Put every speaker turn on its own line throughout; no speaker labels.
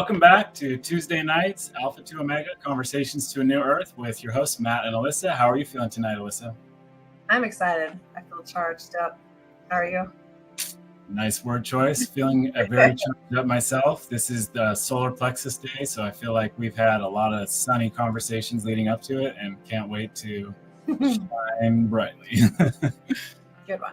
Welcome back to Tuesday nights, Alpha to Omega, Conversations to a New Earth with your hosts, Matt and Alyssa. How are you feeling tonight, Alyssa?
I'm excited. I feel charged up. How are you?
Nice word choice. Feeling very charged up myself. This is the solar plexus day, so I feel like we've had a lot of sunny conversations leading up to it and can't wait to shine brightly.
Good one.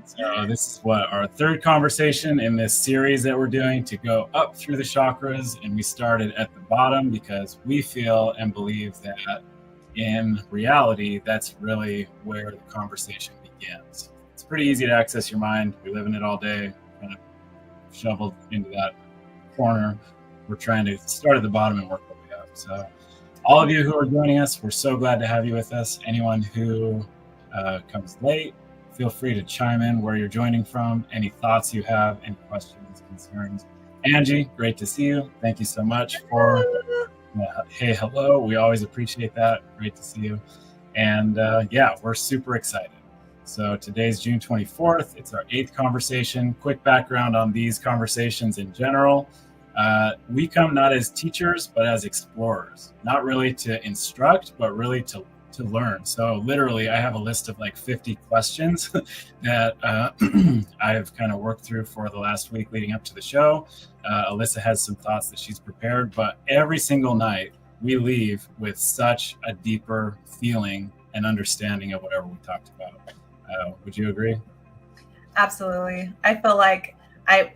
So this is our third conversation in this series that we're doing to go up through the chakras, and we started at the bottom because we feel and believe that in reality, that's really where the conversation begins. It's pretty easy to access your mind. We live in it all day, kind of shoveled into that corner. We're trying to start at the bottom and work our way up. So all of you who are joining us, we're so glad to have you with us. Anyone who comes late, feel free to chime in where you're joining from, any thoughts you have, any questions, concerns. Angie, great to see you. Thank you so much for hey, hello. We always appreciate that. Great to see you. And we're super excited. So today's June 24th. It's our 8th conversation. Quick background on these conversations in general. We come not as teachers, but as explorers, not really to instruct, but really to learn. So literally I have a list of like 50 questions that I've kind of worked through for the last week leading up to the show. Alyssa has some thoughts that she's prepared, but every single night we leave with such a deeper feeling and understanding of whatever we talked about. Would you agree?
Absolutely. I feel like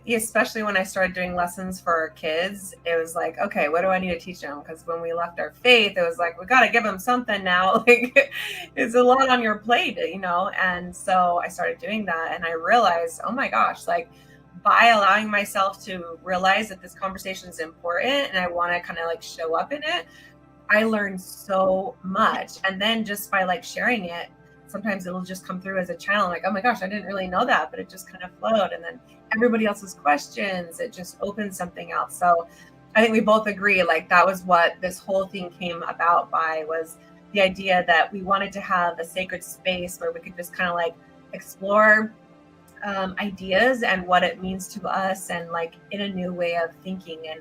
especially when I started doing lessons for our kids, it was like, okay, what do I need to teach them? Because when we left our faith, it was like, we got to give them something now. Like, it's a lot on your plate, And so I started doing that, and I realized, oh my gosh, like by allowing myself to realize that this conversation is important and I want to kind of like show up in it, I learned so much. And then just by like sharing it, sometimes it'll just come through as a channel, like, oh my gosh, I didn't really know that, but it just kind of flowed. And then everybody else's questions, it just opened something else. So I think we both agree, like that was what this whole thing came about by, was the idea that we wanted to have a sacred space where we could just kind of like explore ideas and what it means to us, and like in a new way of thinking, and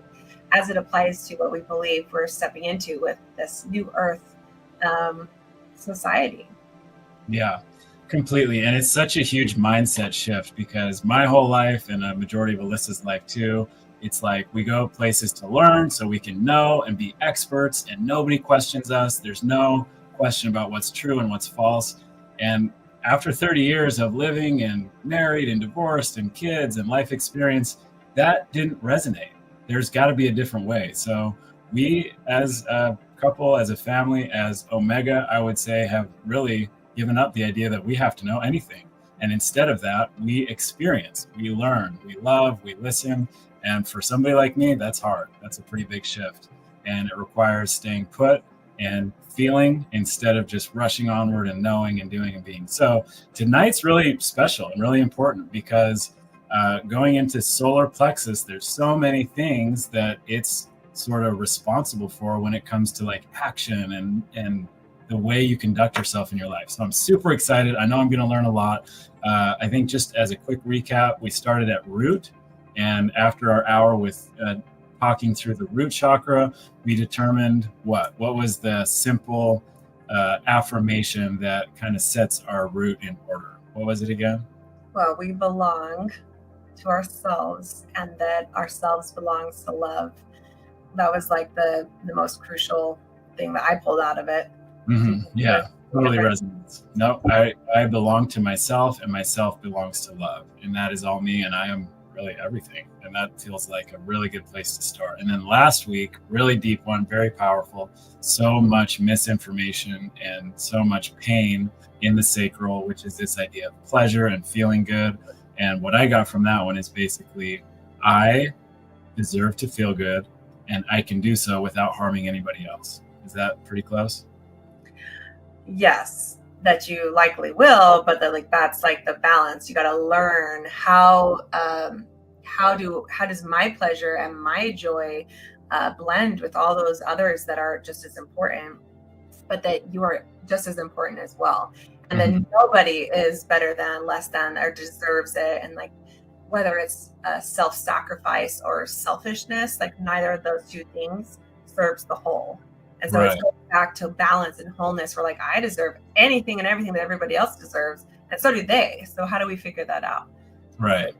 as it applies to what we believe we're stepping into with this new earth society.
Yeah, completely. And it's such a huge mindset shift, because my whole life, and a majority of Alyssa's life too, it's like we go places to learn so we can know and be experts, and nobody questions us. There's no question about what's true and what's false. And after 30 years of living and married and divorced and kids and life experience, that didn't resonate. There's got to be a different way. So we, as a couple, as a family, as Omega, I would say, have really given up the idea that we have to know anything. And instead of that, we experience, we learn, we love, we listen. And for somebody like me, that's hard. That's a pretty big shift. And it requires staying put and feeling instead of just rushing onward and knowing and doing and being. So tonight's really special and really important, because going into solar plexus, there's so many things that it's sort of responsible for when it comes to like action and the way you conduct yourself in your life. So I'm super excited. I know I'm going to learn a lot. I think just as a quick recap, we started at root, and after our hour with talking through the root chakra, we determined what was the simple affirmation that kind of sets our root in order. What was it again?
Well, we belong to ourselves, and that ourselves belongs to love. That was like the most crucial thing that I pulled out of it.
Mm-hmm. Yeah, totally resonates. No, I belong to myself, and myself belongs to love, and that is all me, and I am really everything. And that feels like a really good place to start. And then last week, really deep one, very powerful, so much misinformation and so much pain in the sacral, which is this idea of pleasure and feeling good. And what I got from that one is basically, I deserve to feel good, and I can do so without harming anybody else. Is that pretty close?
Yes, that you likely will, but that's like the balance. You got to learn how does my pleasure and my joy blend with all those others that are just as important, but that you are just as important as well. And then nobody is better than, less than, or deserves it. And like whether it's self-sacrifice or selfishness, like neither of those two things serves the whole. And so
Right.
it's going back to balance and wholeness. We're like, I deserve anything and everything that everybody else deserves, and so do they. So how do we figure that out?
Right.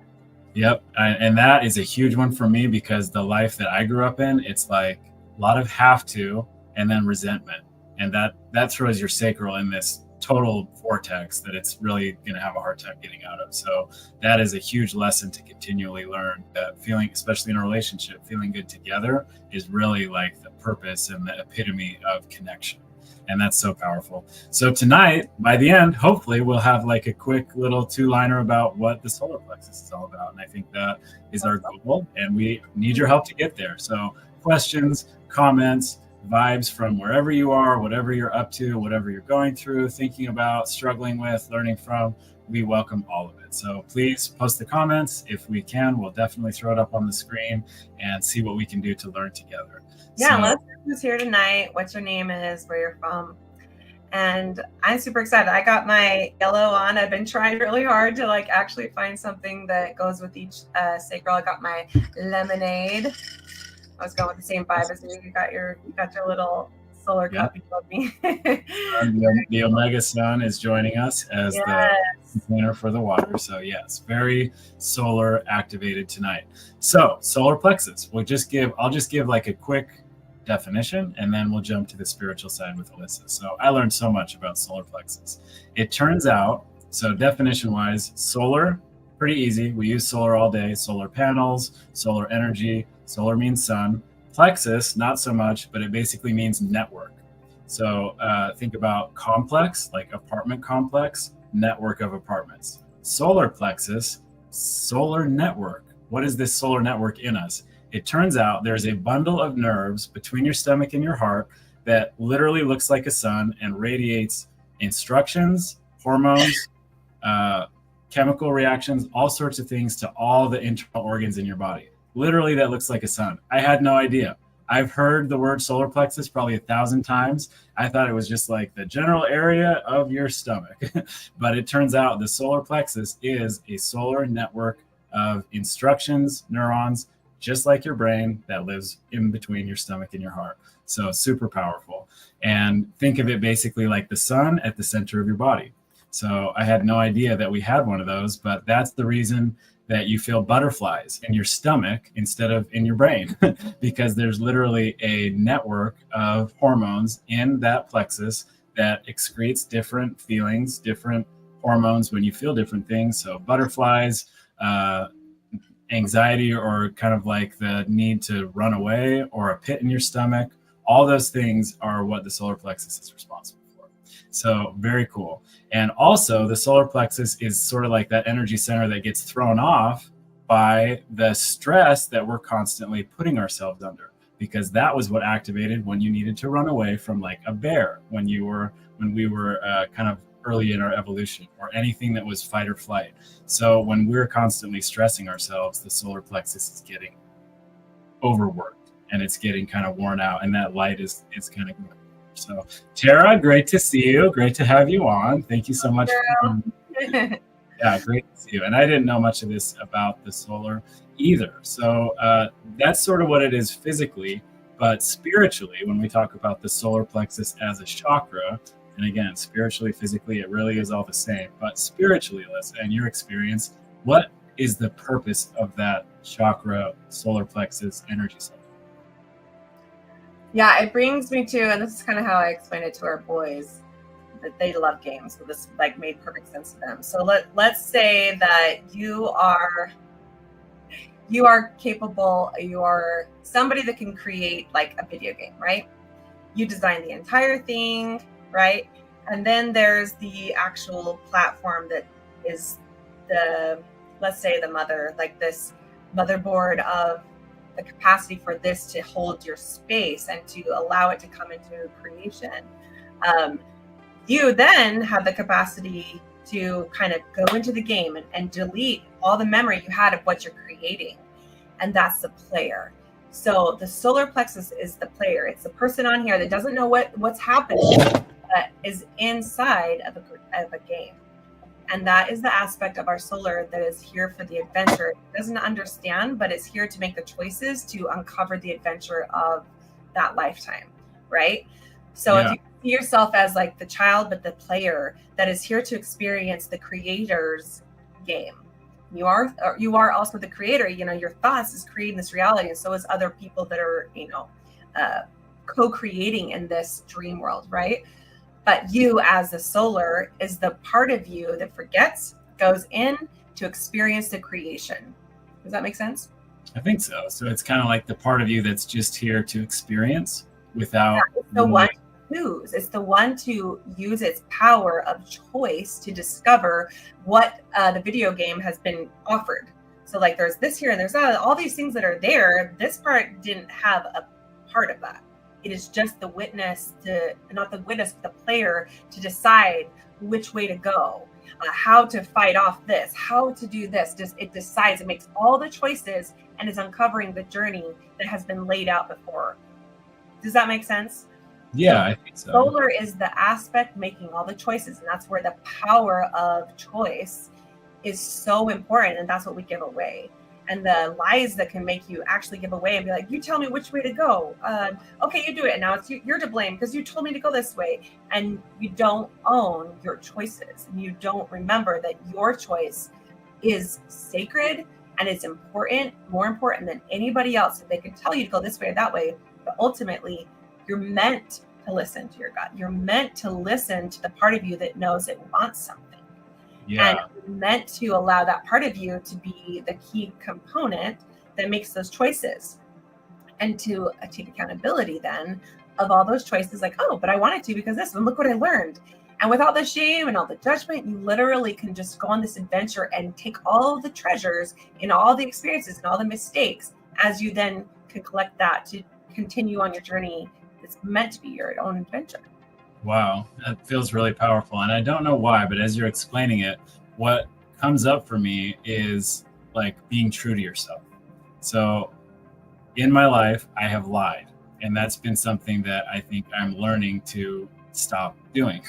Yep. And that is a huge one for me, because the life that I grew up in, it's like a lot of have to and then resentment. And that throws your sacral in this total vortex that it's really going to have a hard time getting out of. So that is a huge lesson to continually learn, that feeling, especially in a relationship, feeling good together is really like the purpose and the epitome of connection. And that's so powerful. So tonight, by the end, hopefully we'll have like a quick little 2-liner about what the solar plexus is all about. And I think that is our goal, and we need your help to get there. So questions, comments, vibes from wherever you are, whatever you're up to, whatever you're going through, thinking about, struggling with, learning from, we welcome all of it. So please post the comments. If we can, we'll definitely throw it up on the screen and see what we can do to learn together.
Yeah,
So,
let us know who's here tonight, what your name is, where you're from. And I'm super excited. I got my yellow on. I've been trying really hard to like actually find something that goes with each sacral. I got my lemonade. I was going with the same vibe as you. You got your the solar cup. You love me.
the Omega Sun is joining us as the container for the water. So yes, very solar activated tonight. So solar plexus, I'll just give like a quick definition, and then we'll jump to the spiritual side with Alyssa. So I learned so much about solar plexus. It turns out, so definition wise, solar, pretty easy. We use solar all day, solar panels, solar energy. Solar means sun. Plexus, not so much, but it basically means network. So think about complex, like apartment complex, network of apartments. Solar plexus, solar network. What is this solar network in us? It turns out there's a bundle of nerves between your stomach and your heart that literally looks like a sun and radiates instructions, hormones, chemical reactions, all sorts of things to all the internal organs in your body. Literally, that looks like a sun. I had no idea. I've heard the word solar plexus probably 1,000 times. I thought it was just like the general area of your stomach. But it turns out the solar plexus is a solar network of instructions, neurons, just like your brain, that lives in between your stomach and your heart. So super powerful. And think of it basically like the sun at the center of your body. So I had no idea that we had one of those, but that's the reason that you feel butterflies in your stomach instead of in your brain, because there's literally a network of hormones in that plexus that excretes different feelings, different hormones when you feel different things. So butterflies, anxiety, or kind of like the need to run away, or a pit in your stomach, all those things are what the solar plexus is responsible for. So very cool. And also the solar plexus is sort of like that energy center that gets thrown off by the stress that we're constantly putting ourselves under, because that was what activated when you needed to run away from like a bear when we were kind of early in our evolution, or anything that was fight or flight. So when we're constantly stressing ourselves, the solar plexus is getting overworked and it's getting kind of worn out, and that light is kind of going. So Tara, great to see you. Great to have you on. Thank you so much. Yeah, great to see you. And I didn't know much of this about the solar either. So that's sort of what it is physically, but spiritually, when we talk about the solar plexus as a chakra, and again, spiritually, physically, it really is all the same. But spiritually, Alyssa, in your experience, what is the purpose of that chakra, solar plexus energy center?
Yeah, it brings me to, and this is kind of how I explain it to our boys, that they love games. So this like made perfect sense to them. So let's say that you are capable, you are somebody that can create like a video game, right? You design the entire thing, right? And then there's the actual platform that is let's say the mother, like this motherboard of the capacity for this to hold your space and to allow it to come into creation. You then have the capacity to kind of go into the game and delete all the memory you had of what you're creating. And that's the player. So the solar plexus is the player. It's the person on here that doesn't know what's happening, but is inside of a game. And that is the aspect of our solar that is here for the adventure. It doesn't understand, but it's here to make the choices to uncover the adventure of that lifetime, right? So if
Yeah.
you see yourself as like the child, but the player that is here to experience the creator's game, you are also the creator. Your thoughts is creating this reality, and so is other people that are uh, co-creating in this dream world, right? But you as the solar is the part of you that forgets, goes in to experience the creation. Does that make sense?
I think so. So it's kind of like the part of you that's just here to experience without
It's the one
really.
to choose. It's the one to use its power of choice to discover what the video game has been offered. So like there's this here and there's that, all these things that are there. This part didn't have a part of that. It is just the witness to, not the witness, but the player to decide which way to go, how to fight off this, how to do this. Just it decides, it makes all the choices and is uncovering the journey that has been laid out before. Does that make sense?
Yeah, I think so.
Solar is the aspect making all the choices, and that's where the power of choice is so important, and that's what we give away. And the lies that can make you actually give away and be like, you tell me which way to go. Okay, you do it. And now you're to blame because you told me to go this way. And you don't own your choices. And you don't remember that your choice is sacred and it's important, more important than anybody else. If they can tell you to go this way or that way, but ultimately you're meant to listen to your gut. You're meant to listen to the part of you that knows it wants something.
Yeah.
And you're meant to allow that part of you to be the key component that makes those choices, and to take accountability then of all those choices. Like, oh, but I wanted to because this, and look what I learned. And without the shame and all the judgment, you literally can just go on this adventure and take all the treasures and all the experiences and all the mistakes as you then can collect that to continue on your journey. It's meant to be your own adventure.
Wow, that feels really powerful. And I don't know why, but as you're explaining it, what comes up for me is like being true to yourself. So in my life, I have lied. And that's been something that I think I'm learning to stop doing.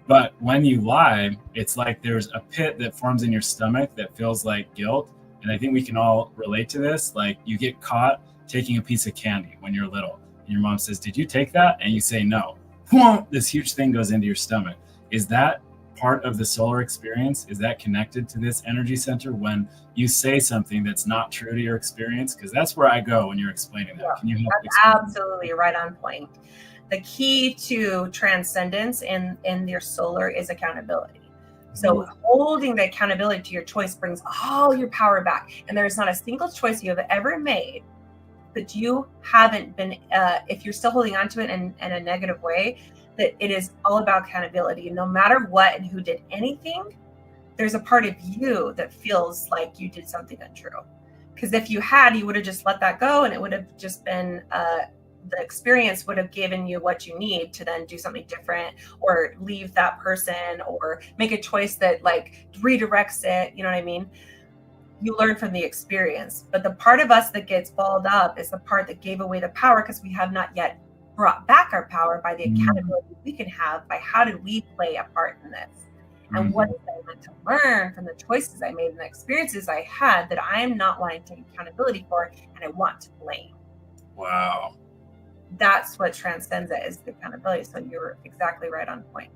But when you lie, it's like there's a pit that forms in your stomach that feels like guilt. And I think we can all relate to this. Like you get caught taking a piece of candy when you're little. And your mom says, "Did you take that?" And you say no. This huge thing goes into your stomach. Is that part of the solar experience? Is that connected to this energy center when you say something that's not true to your experience? Because that's where I go when you're explaining that.
Yeah,
Can you help
that's
explain?
absolutely right on point. The key to transcendence in your solar is accountability. So holding the accountability to your choice brings all your power back. And there's not a single choice you have ever made that you haven't been, if you're still holding on to it in a negative way, that it is all about accountability. No matter what and who did anything, there's a part of you that feels like you did something untrue. Because if you had, you would have just let that go, and it would have just been, the experience would have given you what you need to then do something different, or leave that person, or make a choice that like redirects it. You know what I mean? You learn from the experience. But the part of us that gets balled up is the part that gave away the power, because we have not yet brought back our power by the accountability we can have by how did we play a part in this, and what is I meant to learn from the choices I made and the experiences I had that I am not wanting to take accountability for, and I want to blame.
Wow.
That's what transcends it, is the accountability. So you're exactly right on point.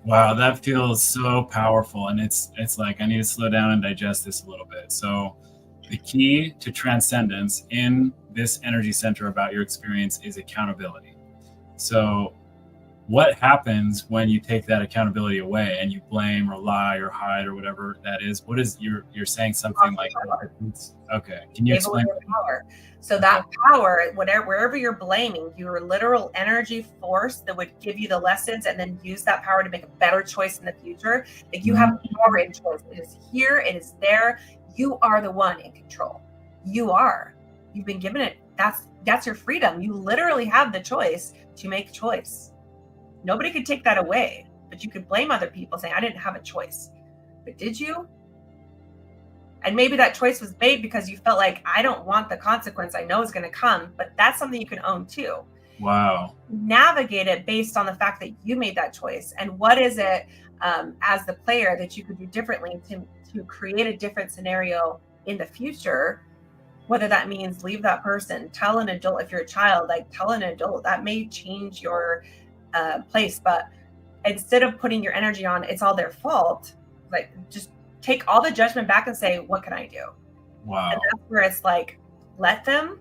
Wow, that feels so powerful. And it's like I need to slow down and digest this a little bit. So the key to transcendence in this energy center about your experience is accountability. So what happens when you take that accountability away and you blame or lie or hide or whatever that is? What is you're saying something like, okay, can you explain?
Power. So that power, wherever you're blaming, your literal energy force that would give you the lessons and then use that power to make a better choice in the future. Like you have power in choice. It is here, it is there. You are the one in control. You've been given it. That's your freedom. You literally have the choice to make choice. Nobody could take that away, but you could blame other people saying, I didn't have a choice. But did you? And maybe that choice was made because you felt like, I don't want the consequence I know is going to come, but that's something you can own too.
Wow.
Navigate it based on the fact that you made that choice, and what is it as the player that you could do differently to create a different scenario in the future. Whether that means leave that person, tell an adult. If you're a child, like, tell an adult. That may change your place, but instead of putting your energy on it's all their fault, like, just take all the judgment back and say, what can I do?
Wow.
And that's where it's like, let them,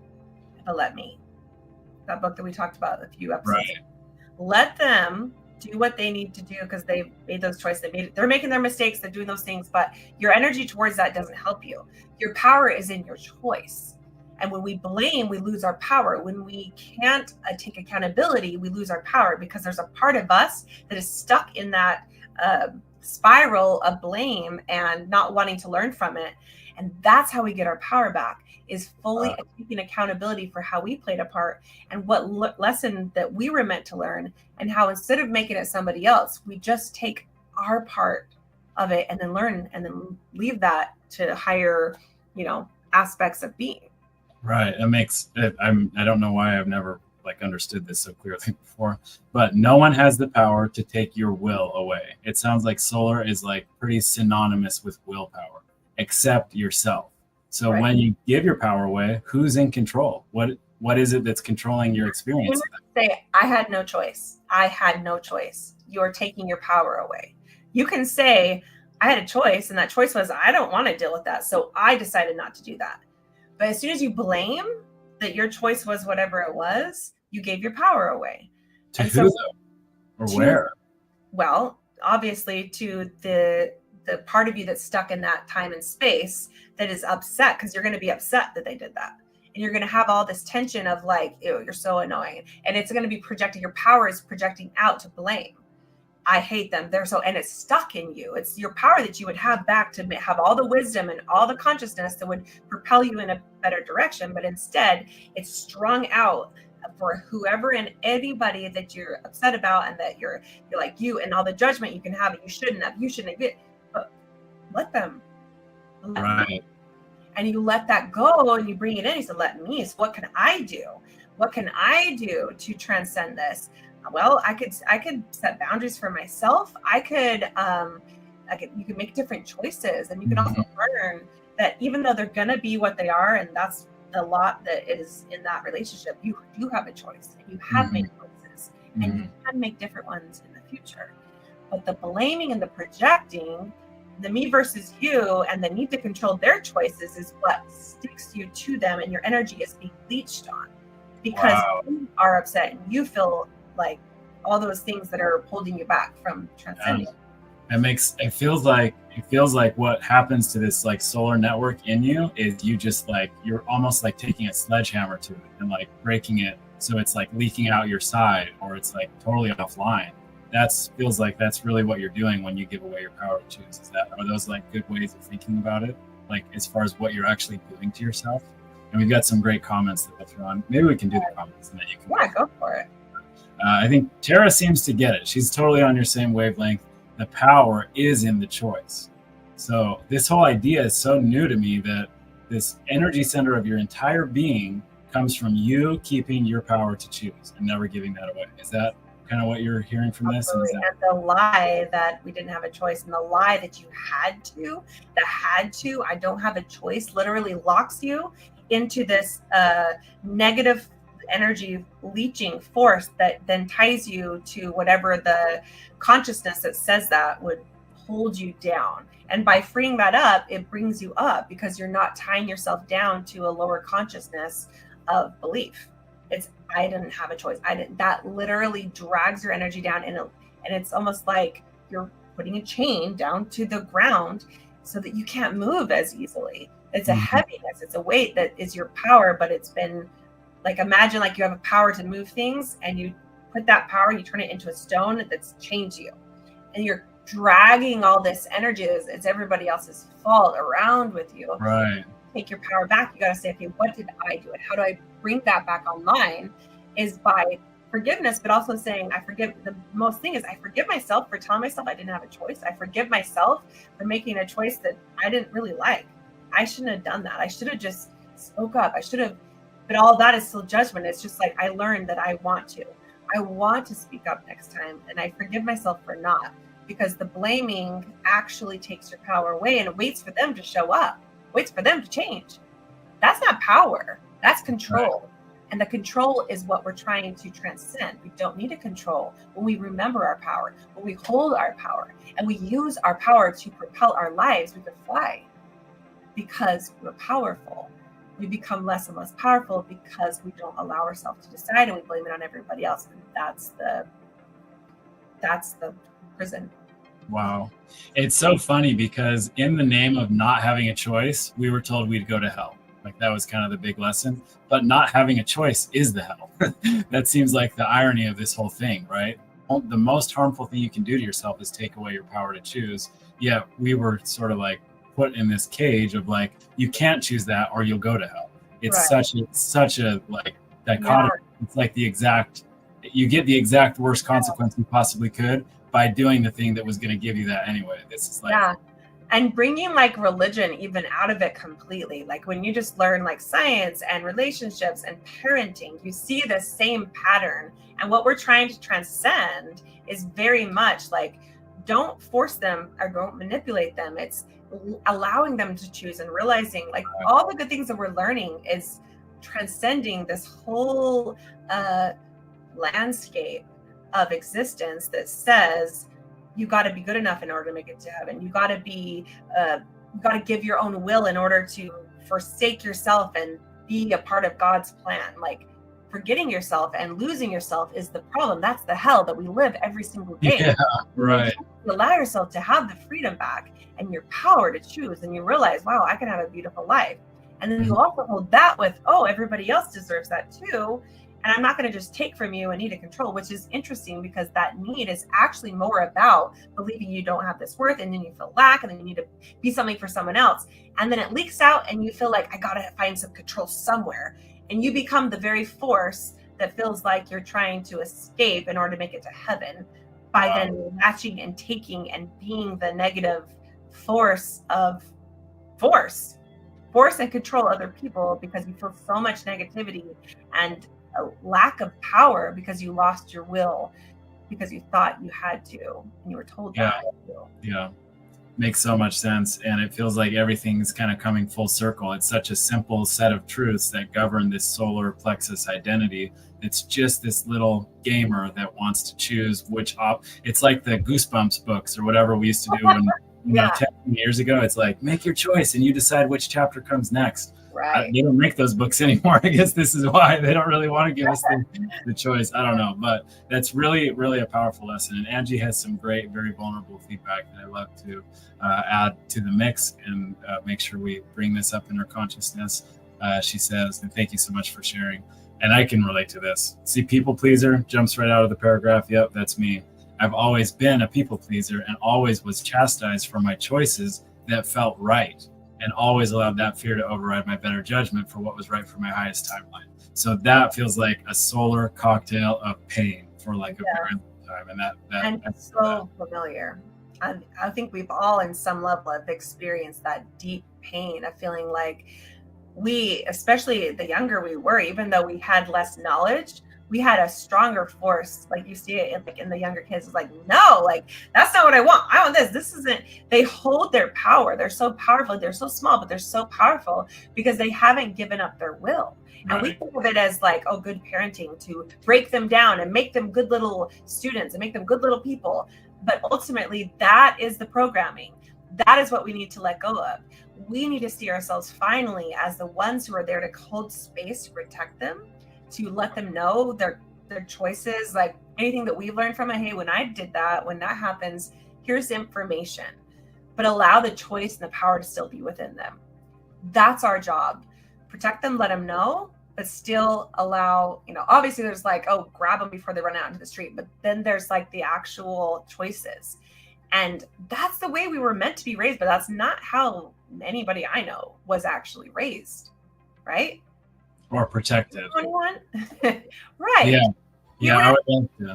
but let me. That book that we talked about a few episodes
Right.
ago. Let them do what they need to do because they've made those choices. They're making their mistakes. They're doing those things, but your energy towards that doesn't help you. Your power is in your choice. And when we blame, we lose our power. When we can't take accountability, we lose our power because there's a part of us that is stuck in that spiral of blame and not wanting to learn from it. And that's how we get our power back, is fully taking accountability for how we played a part and what lesson that we were meant to learn, and how instead of making it somebody else, we just take our part of it and then learn and then leave that to higher, aspects of being.
Right. It makes it, I don't know why I've never like understood this so clearly before, but no one has the power to take your will away. It sounds like solar is like pretty synonymous with willpower, except yourself. So
Right.
when you give your power away, who's in control? What is it that's controlling your experience?
Say, I had no choice. I had no choice. You're taking your power away. You can say, I had a choice, and that choice was, I don't want to deal with that, so I decided not to do that. But as soon as you blame that your choice was whatever it was, you gave your power away.
To
And
who
so-
though? Or where?
Well, obviously to the part of you that's stuck in that time and space that is upset, because you're going to be upset that they did that. And you're going to have all this tension of like, ew, you're so annoying. And it's going to be projecting, your power is projecting out to blame. I hate them. They're so, and it's stuck in you. It's your power that you would have back to have all the wisdom and all the consciousness that would propel you in a better direction. But instead, it's strung out for whoever and anybody that you're upset about, and that you're like, you and all the judgment you can have, and you shouldn't have, but let them.
Right.
And you let that go and you bring it in. You said, let me. So what can I do? What can I do to transcend this? Well, I could set boundaries for myself. You can make different choices, and you can also learn that even though they're gonna be what they are, and that's a lot that is in that relationship, you do have a choice, and you have made choices, and you can make different ones in the future. But the blaming and the projecting, the me versus you, and the need to control their choices is what sticks you to them, and your energy is being leached on because you are upset and you feel like all those things that are holding you back from transcending.
It feels like what happens to this like solar network in you is you just like, you're almost like taking a sledgehammer to it and like breaking it so it's like leaking out your side, or it's like totally offline. Feels like that's really what you're doing when you give away your power to choose. Are those like good ways of thinking about it, like as far as what you're actually doing to yourself? And we've got some great comments that we'll throw on. Maybe we can do the comments and then you can
go for it.
I think Tara seems to get it. She's totally on your same wavelength. The power is in the choice. So this whole idea is so new to me, that this energy center of your entire being comes from you keeping your power to choose and never giving that away. Is that kind of what you're hearing from this?
And the lie that we didn't have a choice, and the lie that you had to, I don't have a choice, literally locks you into this negative energy leaching force that then ties you to whatever the consciousness that says that would hold you down. And by freeing that up, it brings you up, because you're not tying yourself down to a lower consciousness of belief. It's, I didn't have a choice. That literally drags your energy down, and it's almost like you're putting a chain down to the ground so that you can't move as easily. It's a heaviness, it's a weight that is your power, but it's been like, imagine like you have a power to move things, and you put that power and you turn it into a stone that's chained you, and you're dragging all this energy. It's everybody else's fault around with you.
Right.
Take your power back. You got to say, okay, what did I do, and how do I bring that back online? Is by forgiveness, but also saying, I forgive. The most thing is, I forgive myself for telling myself I didn't have a choice. I forgive myself for making a choice that I didn't really like. I shouldn't have done that. I should have just spoke up. I should have But all that is still judgment. It's just like, I learned that I want to speak up next time, and I forgive myself for not, because the blaming actually takes your power away, and it waits for them to show up, waits for them to change. That's not power, that's control. Right. And the control is what we're trying to transcend. We don't need to control when we remember our power, when we hold our power, and we use our power to propel our lives. We can fly because we're powerful. We become less and less powerful because we don't allow ourselves to decide, and we blame it on everybody else. And that's the prison.
Wow. It's so funny because in the name of not having a choice, we were told we'd go to hell. Like that was kind of the big lesson, but not having a choice is the hell. That seems like the irony of this whole thing, right? The most harmful thing you can do to yourself is take away your power to choose. Yet we were sort of like put in this cage of like, you can't choose that or you'll go to hell. It's right. such a like dichotomy. Yeah. It's like you get the exact worst consequence you possibly could by doing the thing that was going to give you that anyway. This is like,
yeah. And bringing like religion even out of it completely. Like when you just learn like science and relationships and parenting, you see the same pattern. And what we're trying to transcend is very much like, don't force them or don't manipulate them. It's allowing them to choose and realizing like all the good things that we're learning is transcending this whole landscape of existence that says, you got to be good enough in order to make it to heaven. You got to be, you got to give your own will in order to forsake yourself and be a part of God's plan. Like forgetting yourself and losing yourself is the problem. That's the hell that we live every single day.
Yeah, right.
You allow yourself to have the freedom back and your power to choose, and you realize, wow, I can have a beautiful life. And then you also hold that with, oh, everybody else deserves that too. And I'm not going to just take from you and need to control, which is interesting because that need is actually more about believing you don't have this worth, and then you feel lack, and then you need to be something for someone else. And then it leaks out and you feel like, I got to find some control somewhere. And you become the very force that feels like you're trying to escape in order to make it to heaven by then matching and taking and being the negative force and control other people because you feel so much negativity and a lack of power because you lost your will because you thought you had to and you were told that.
Yeah. Makes so much sense. And it feels like everything's kind of coming full circle. It's such a simple set of truths that govern this solar plexus identity. It's just this little gamer that wants to choose which it's like the Goosebumps books or whatever we used to do when, 10 years ago. It's like, make your choice and you decide which chapter comes next.
Right.
They don't make those books anymore. I guess this is why they don't really want to give us the choice. I don't know, but that's really, really a powerful lesson. And Angie has some great, very vulnerable feedback that I love to add to the mix and make sure we bring this up in her consciousness. She says, and thank you so much for sharing. And I can relate to this. See, people pleaser jumps right out of the paragraph. Yep, that's me. I've always been a people pleaser and always was chastised for my choices that felt right, and always allowed that fear to override my better judgment for what was right for my highest timeline. So that feels like a solar cocktail of pain for like a very long time. And
that's so familiar. I think we've all in some level have experienced that deep pain of feeling like we, especially the younger we were, even though we had less knowledge, we had a stronger force. Like you see it in the younger kids. It's like, no, like that's not what I want. I want this. This isn't. They hold their power. They're so powerful. They're so small, but they're so powerful because they haven't given up their will. And we think of it as like, oh, good parenting to break them down and make them good little students and make them good little people. But ultimately, that is the programming. That is what we need to let go of. We need to see ourselves finally as the ones who are there to hold space to protect them, to let them know their choices, like anything that we've learned from it. Hey, when I did that, when that happens, here's information, but allow the choice and the power to still be within them. That's our job. Protect them, let them know, but still allow, obviously there's like, oh, grab them before they run out into the street. But then there's like the actual choices. And that's the way we were meant to be raised, but that's not how anybody I know was actually raised, right?
Or protected.
21? Right.
Yeah.
We were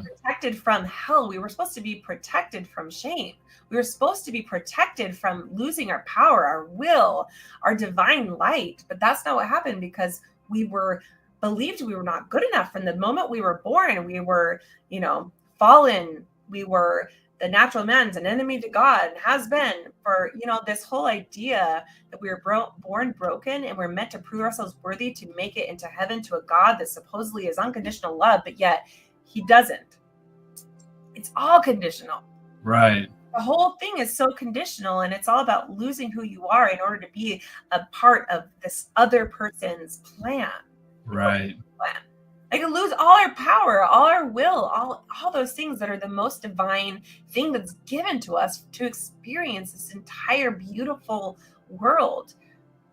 protected from hell. We were supposed to be protected from shame. We were supposed to be protected from losing our power, our will, our divine light. But that's not what happened because we were believed we were not good enough. From the moment we were born, we were, fallen. We were the natural man's an enemy to God, and has been for, this whole idea that we were born broken and we're meant to prove ourselves worthy to make it into heaven to a God that supposedly is unconditional love, but yet he doesn't. It's all conditional.
Right.
The whole thing is so conditional, and it's all about losing who you are in order to be a part of this other person's plan.
Right.
Like, lose all our power, all our will, all those things that are the most divine thing that's given to us to experience this entire beautiful world.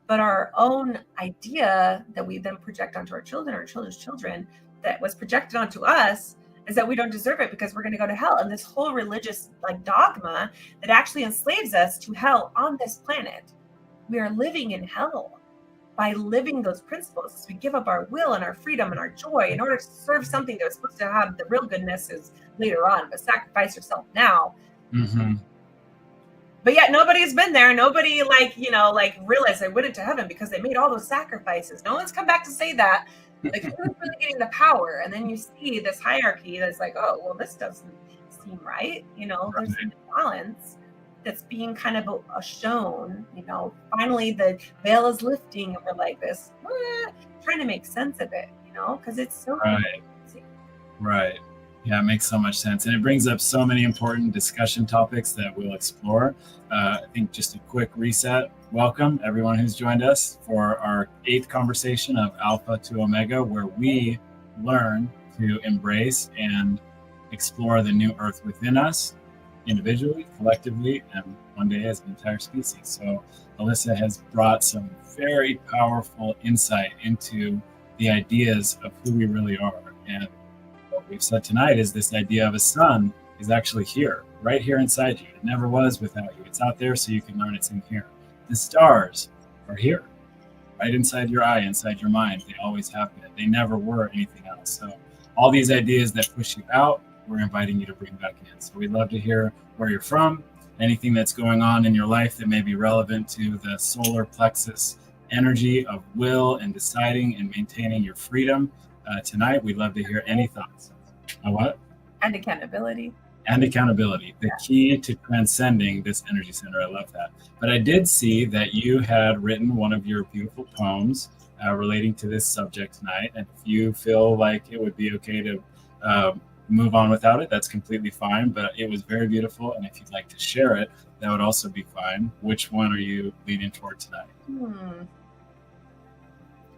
But our own idea that we then project onto our children, our children's children, that was projected onto us, is that we don't deserve it because we're going to go to hell. And this whole religious dogma that actually enslaves us to hell on this planet. We are living in hell by living those principles. We give up our will and our freedom and our joy in order to serve something that was supposed to have the real goodness is later on, but sacrifice yourself now.
Mm-hmm.
But yet nobody's been there. Nobody realized they went into heaven because they made all those sacrifices. No one's come back to say that. Like, who's really getting the power? And then you see this hierarchy that's like, oh, well, this doesn't seem right. There's an imbalance that's being kind of shown. Finally the veil is lifting, and we're like this, trying to make sense of it, because it's so
right. Yeah, it makes so much sense, and it brings up so many important discussion topics that we'll explore. I think just a quick reset. Welcome everyone who's joined us for our 8th conversation of Alpha to Omega, where we learn to embrace and explore the new earth within us, individually, collectively, and one day as an entire species. So Alyssa has brought some very powerful insight into the ideas of who we really are. And what we've said tonight is this idea of a sun is actually here, right here inside you. It never was without you. It's out there so you can learn it's in here. The stars are here, right inside your eye, inside your mind. They always have been. They never were anything else. So all these ideas that push you out, we're inviting you to bring back in. So we'd love to hear where you're from, anything that's going on in your life that may be relevant to the solar plexus energy of will and deciding and maintaining your freedom. Tonight, we'd love to hear any thoughts. What?
And accountability.
And accountability, the key to transcending this energy center. I love that. But I did see that you had written one of your beautiful poems relating to this subject tonight. And if you feel like it would be okay to move on without it, that's completely fine. But it was very beautiful. And if you'd like to share it, that would also be fine. Which one are you leaning toward tonight?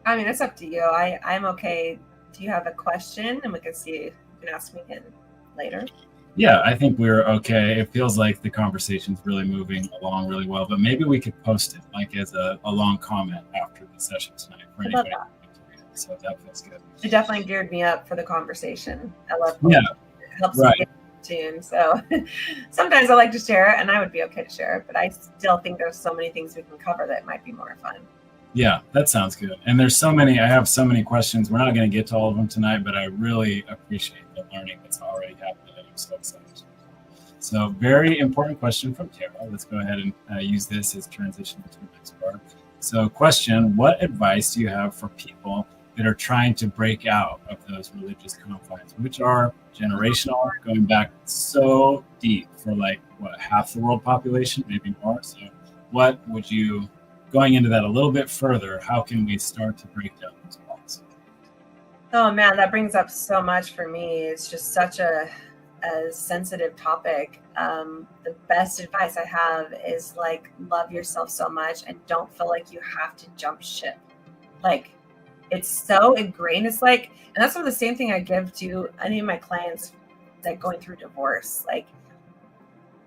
I mean, it's up to you. I'm okay. Do you have a question? And we can see, you can ask me again later.
Yeah, I think we're okay. It feels like the conversation's really moving along really well, but maybe we could post it like as a long comment after the session tonight for anybody. So that feels good.
It definitely geared me up for the conversation. I love
it. Yeah,
it helps me get in tune. So sometimes I like to share it, and I would be okay to share it, but I still think there's so many things we can cover that might be more fun.
Yeah, that sounds good. And there's I have so many questions. We're not going to get to all of them tonight, but I really appreciate the learning that's already happened. I'm so excited. So very important question from Tara. Let's go ahead and use this as transition to the next part. So question, what advice do you have for people that are trying to break out of those religious confines, which are generational, going back so deep for half the world population, maybe more? So what would you, going into that a little bit further, how can we start to break down those walls?
Oh man, that brings up so much for me. It's just such a sensitive topic. The best advice I have is love yourself so much and don't feel like you have to jump ship. It's so ingrained. It's and that's the same thing I give to any of my clients going through divorce.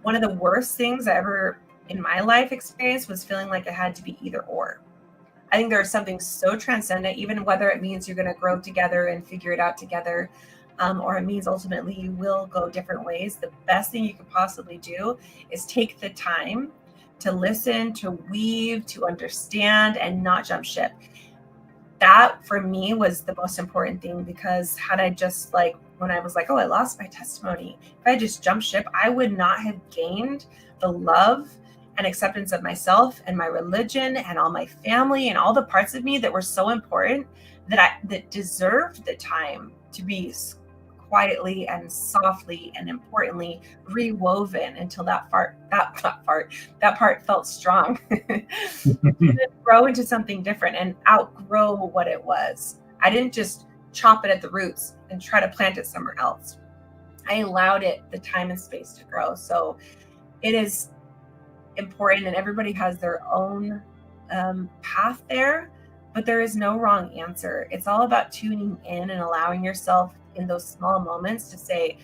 One of the worst things I ever in my life experience was feeling like it had to be either or. I think there's something so transcendent, even whether it means you're going to grow together and figure it out together, or it means ultimately you will go different ways. The best thing you could possibly do is take the time to listen, to weave, to understand, and not jump ship. That for me was the most important thing, because had I just when I was I lost my testimony, if I just jumped ship, I would not have gained the love and acceptance of myself and my religion and all my family and all the parts of me that were so important that deserved the time to be quietly and softly and importantly rewoven until that part felt strong. Grow into something different and outgrow what it was. I didn't just chop it at the roots and try to plant it somewhere else. I allowed it the time and space to grow. So it is important, and everybody has their own path there, but there is no wrong answer. It's all about tuning in and allowing yourself in those small moments to say,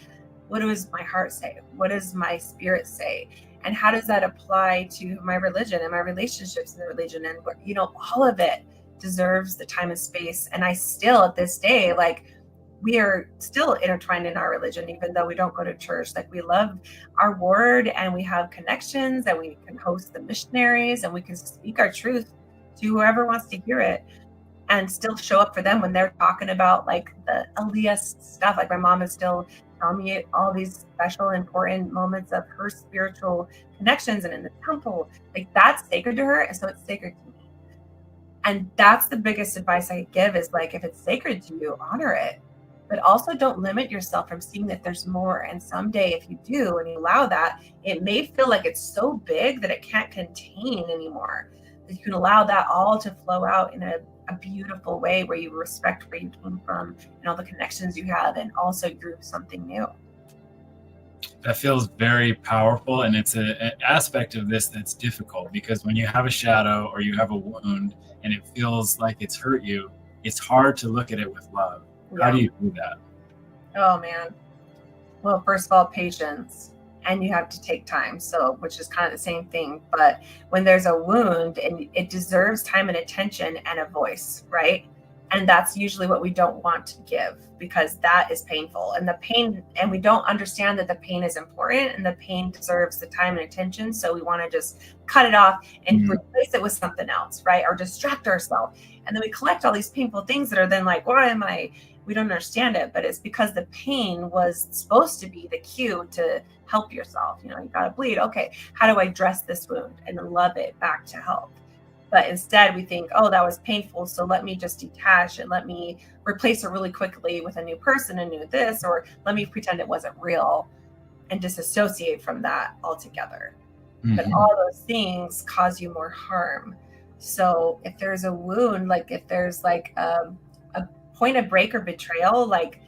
what does my heart say? What does my spirit say? And how does that apply to my religion and my relationships in the religion? And, all of it deserves the time and space. And I still, at this day, like, we are still intertwined in our religion, even though we don't go to church. Like, we love our word, and we have connections, and we can host the missionaries, and we can speak our truth to whoever wants to hear it, and still show up for them when they're talking about like the Aliyah stuff. Like, my mom is still telling me all these special, important moments of her spiritual connections and in the temple. Like, that's sacred to her, and so it's sacred to me. And that's the biggest advice I give is, like, if it's sacred to you, honor it. But also don't limit yourself from seeing that there's more. And someday, if you do and you allow that, it may feel like it's so big that it can't contain anymore. That you can allow that all to flow out in a beautiful way where you respect where you came from and all the connections you have, and also grew something new.
That feels very powerful, and it's an aspect of this that's difficult, because when you have a shadow or you have a wound and it feels like it's hurt you, it's hard to look at it with love.
Yeah.
How do you do that?
Oh man. Well, first of all, patience, and you have to take time. So, which is kind of the same thing, but when there's a wound, and it deserves time and attention and a voice, right? And that's usually what we don't want to give, because that is painful, and the pain, and we don't understand that the pain is important and the pain deserves the time and attention. So we want to just cut it off and replace it with something else, right? Or distract ourselves. And then we collect all these painful things that are then like, we don't understand it, but it's because the pain was supposed to be the cue to help yourself. You got to bleed. Okay, how do I dress this wound and love it back to health? But instead we think, oh, that was painful, so let me just detach and let me replace it really quickly with a new person, a new this, or let me pretend it wasn't real and disassociate from that altogether. But all those things cause you more harm. So if there's a wound, like if there's like a point of break or betrayal, like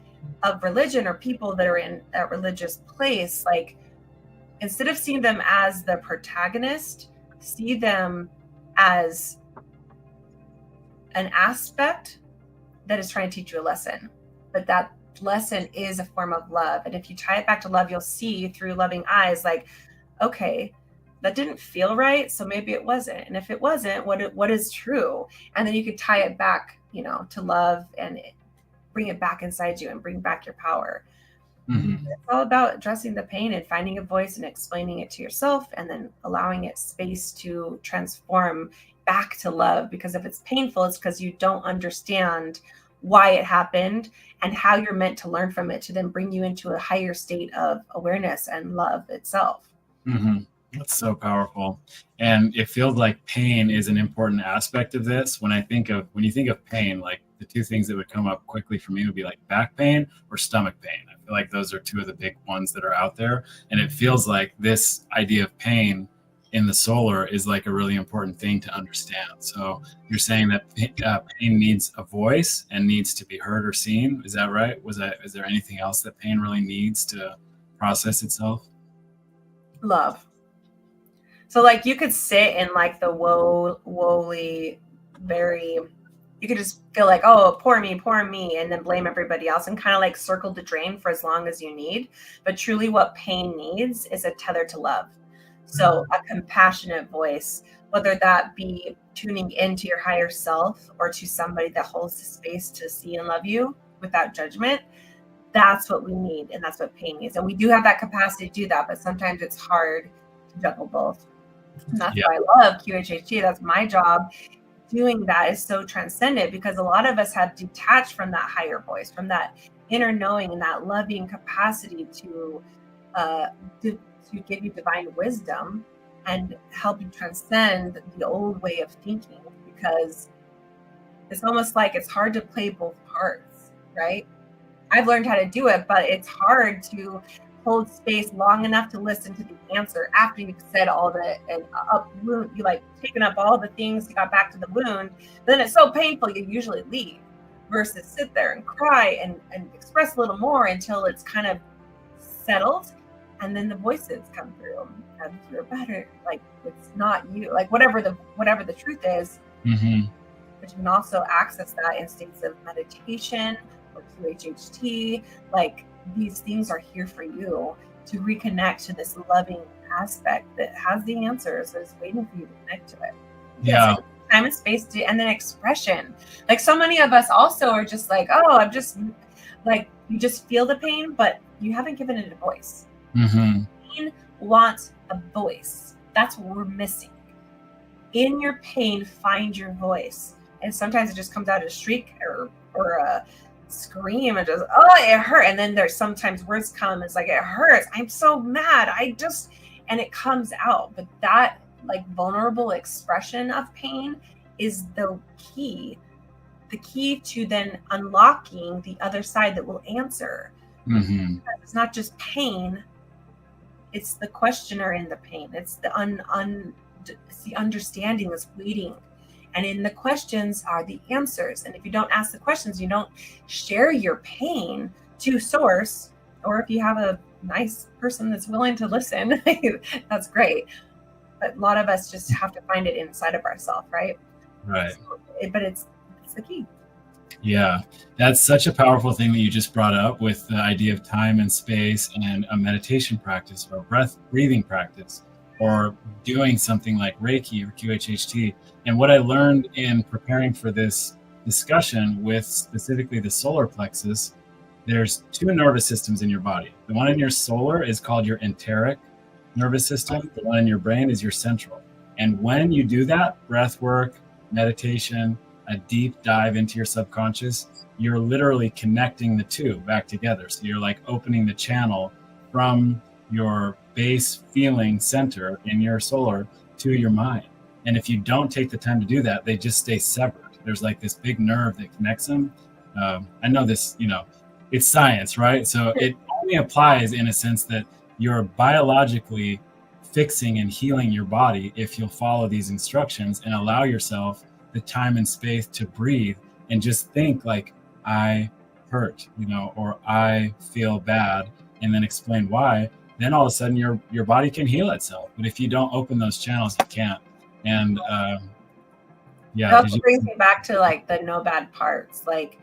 of religion or people that are in a religious place, like, instead of seeing them as the protagonist, see them as an aspect that is trying to teach you a lesson. But that lesson is a form of love. And if you tie it back to love, you'll see through loving eyes, like, okay, that didn't feel right, so maybe it wasn't. And if it wasn't, what is true? And then you could tie it back, to love, and bring it back inside you and bring back your power. It's all about addressing the pain and finding a voice and explaining it to yourself, and then allowing it space to transform back to love. Because if it's painful, it's because you don't understand why it happened and how you're meant to learn from it to then bring you into a higher state of awareness and love itself.
That's so powerful. And it feels like pain is an important aspect of this. When you think of pain, like the two things that would come up quickly for me would be like back pain or stomach pain. I feel like those are two of the big ones that are out there. And it feels like this idea of pain in the solar is like a really important thing to understand. So you're saying that pain needs a voice and needs to be heard or seen. Is that right? Is there anything else that pain really needs to process itself?
Love. So like you could sit in like the woolly, you could just feel like, oh, poor me, and then blame everybody else and kind of like circle the drain for as long as you need. But truly what pain needs is a tether to love. So a compassionate voice, whether that be tuning into your higher self or to somebody that holds the space to see and love you without judgment. That's what we need. And that's what pain needs. And we do have that capacity to do that, but sometimes it's hard to juggle both. And that's why I love QHHT. That's my job. Doing that is so transcendent, because a lot of us have detached from that higher voice, from that inner knowing and that loving capacity to give you divine wisdom and help you transcend the old way of thinking. Because It's almost like it's hard to play both parts, right? I've learned how to do it, but it's hard to hold space long enough to listen to the answer after you've said all the and up wound, you like taken up all the things, you got back to the wound. Then it's so painful you usually leave versus sit there and cry and express a little more until it's kind of settled, and then the voices come through and you're better. Like it's not you, like whatever the truth is.
Mm-hmm.
But you can also access that in states of meditation or QHHT. Like these things are here for you to reconnect to this loving aspect that has the answers, that is waiting for you to connect to it.
Yeah.
So time and space and then expression. Like so many of us also are just like, oh, I'm just like, you just feel the pain, but you haven't given it a voice.
Mm-hmm.
Pain wants a voice. That's what we're missing. In your pain, find your voice. And sometimes it just comes out as a shriek or a scream and just, oh, it hurt. And then there's sometimes words come, it's like, it hurts. I'm so mad. And it comes out. But that like vulnerable expression of pain is the key to then unlocking the other side that will answer.
Mm-hmm.
It's not just pain. It's the questioner in the pain. It's the it's the understanding that's waiting. And in the questions are the answers. And if you don't ask the questions, you don't share your pain to source, or if you have a nice person that's willing to listen, that's great. But a lot of us just have to find it inside of ourselves, right?
Right.
But it's the key.
Yeah, that's such a powerful thing that you just brought up with the idea of time and space and a meditation practice or breathing practice or doing something like Reiki or QHHT. And what I learned in preparing for this discussion with specifically the solar plexus, there's two nervous systems in your body. The one in your solar is called your enteric nervous system. The one in your brain is your central. And when you do that, breath work, meditation, a deep dive into your subconscious, you're literally connecting the two back together. So you're like opening the channel from your base feeling center in your solar to your mind. And if you don't take the time to do that, they just stay severed. There's like this big nerve that connects them. I know this, it's science, right? So it only applies in a sense that you're biologically fixing and healing your body if you'll follow these instructions and allow yourself the time and space to breathe and just think like, I hurt, or I feel bad, and then explain why. Then all of a sudden your body can heal itself. But if you don't open those channels, you can't. And
that brings me back to like the no bad parts. Like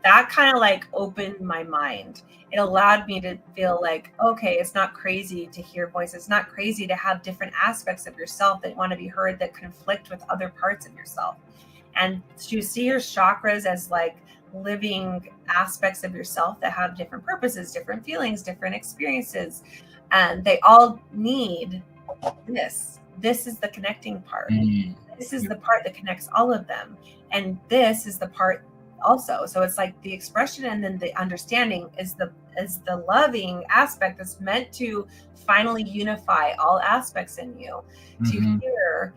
that kind of like opened my mind. It allowed me to feel like, okay, it's not crazy to hear voices. It's not crazy to have different aspects of yourself that want to be heard that conflict with other parts of yourself. And to see your chakras as like living aspects of yourself that have different purposes, different feelings, different experiences. And they all need this. This is the connecting part. This is the part that connects all of them. And this is the part also. So it's like the expression and then the understanding is the loving aspect that's meant to finally unify all aspects in you to hear.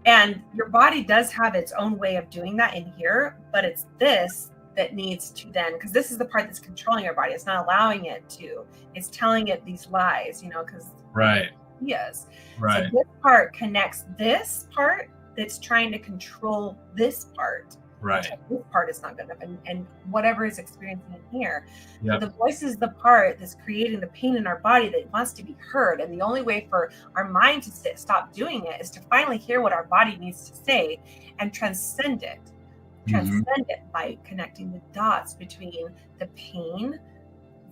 And your body does have its own way of doing that in here, but it's this that needs to then, because this is the part that's controlling your body. It's not allowing it to. It's telling it these lies, because
right.
Yes.
Right.
So this part connects this part that's trying to control this part.
Right.
This part is not good enough, and whatever is experiencing in here.
Yep.
So the voice is the part that's creating the pain in our body that wants to be heard. And the only way for our mind to stop doing it is to finally hear what our body needs to say and transcend it. Transcend it by connecting the dots between the pain,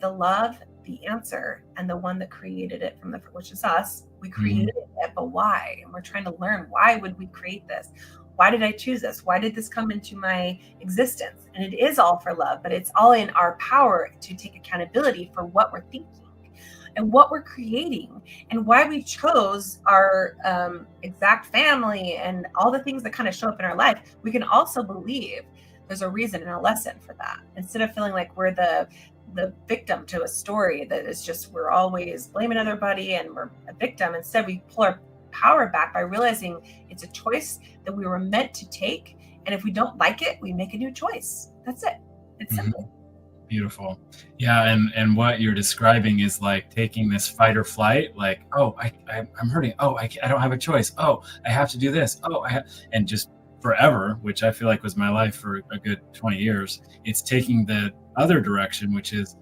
the love, the answer, and the one that created it which is us. We created it, but why? And we're trying to learn, why would we create this? Why did I choose this? Why did this come into my existence? And it is all for love, but it's all in our power to take accountability for what we're thinking and what we're creating and why we chose our exact family and all the things that kind of show up in our life. We can also believe there's a reason and a lesson for that, instead of feeling like we're the victim to a story that is just, we're always blaming everybody and we're a victim. Instead, we pull our power back by realizing it's a choice that we were meant to take, And if we don't like it, we make a new choice. That's it. It's simple.
Beautiful. Yeah. And what you're describing is like taking this fight or flight, like, oh, I'm hurting. Oh, I don't have a choice. Oh, I have to do this. Oh, and just forever, which I feel like was my life for a good 20 years. It's taking the other direction, which is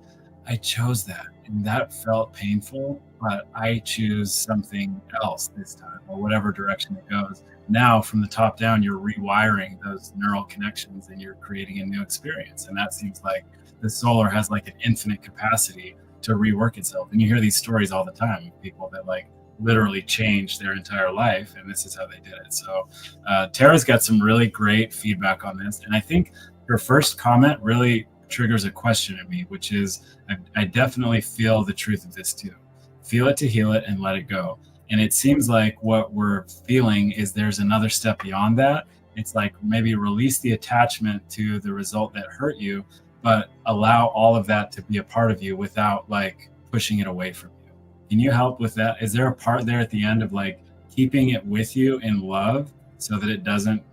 I chose that and that felt painful, but I choose something else this time, or whatever direction it goes. Now, from the top down, you're rewiring those neural connections and you're creating a new experience. And that seems like the solar has like an infinite capacity to rework itself. And you hear these stories all the time of people that like literally changed their entire life, and this is how they did it. So Tara's got some really great feedback on this. And I think her first comment really triggers a question in me, which is I definitely feel the truth of this too. Feel it to heal it and let it go. And it seems like what we're feeling is there's another step beyond that. It's like maybe release the attachment to the result that hurt you, but allow all of that to be a part of you without like pushing it away from you. Can you help with that? Is there a part there at the end of like keeping it with you in love so that it doesn't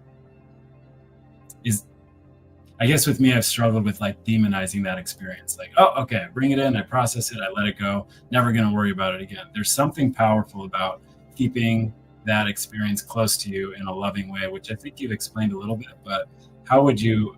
I guess with me, I've struggled with like demonizing that experience. Like, oh, okay, bring it in, I process it, I let it go, never going to worry about it again. There's something powerful about keeping that experience close to you in a loving way, which I think you've explained a little bit, but how would you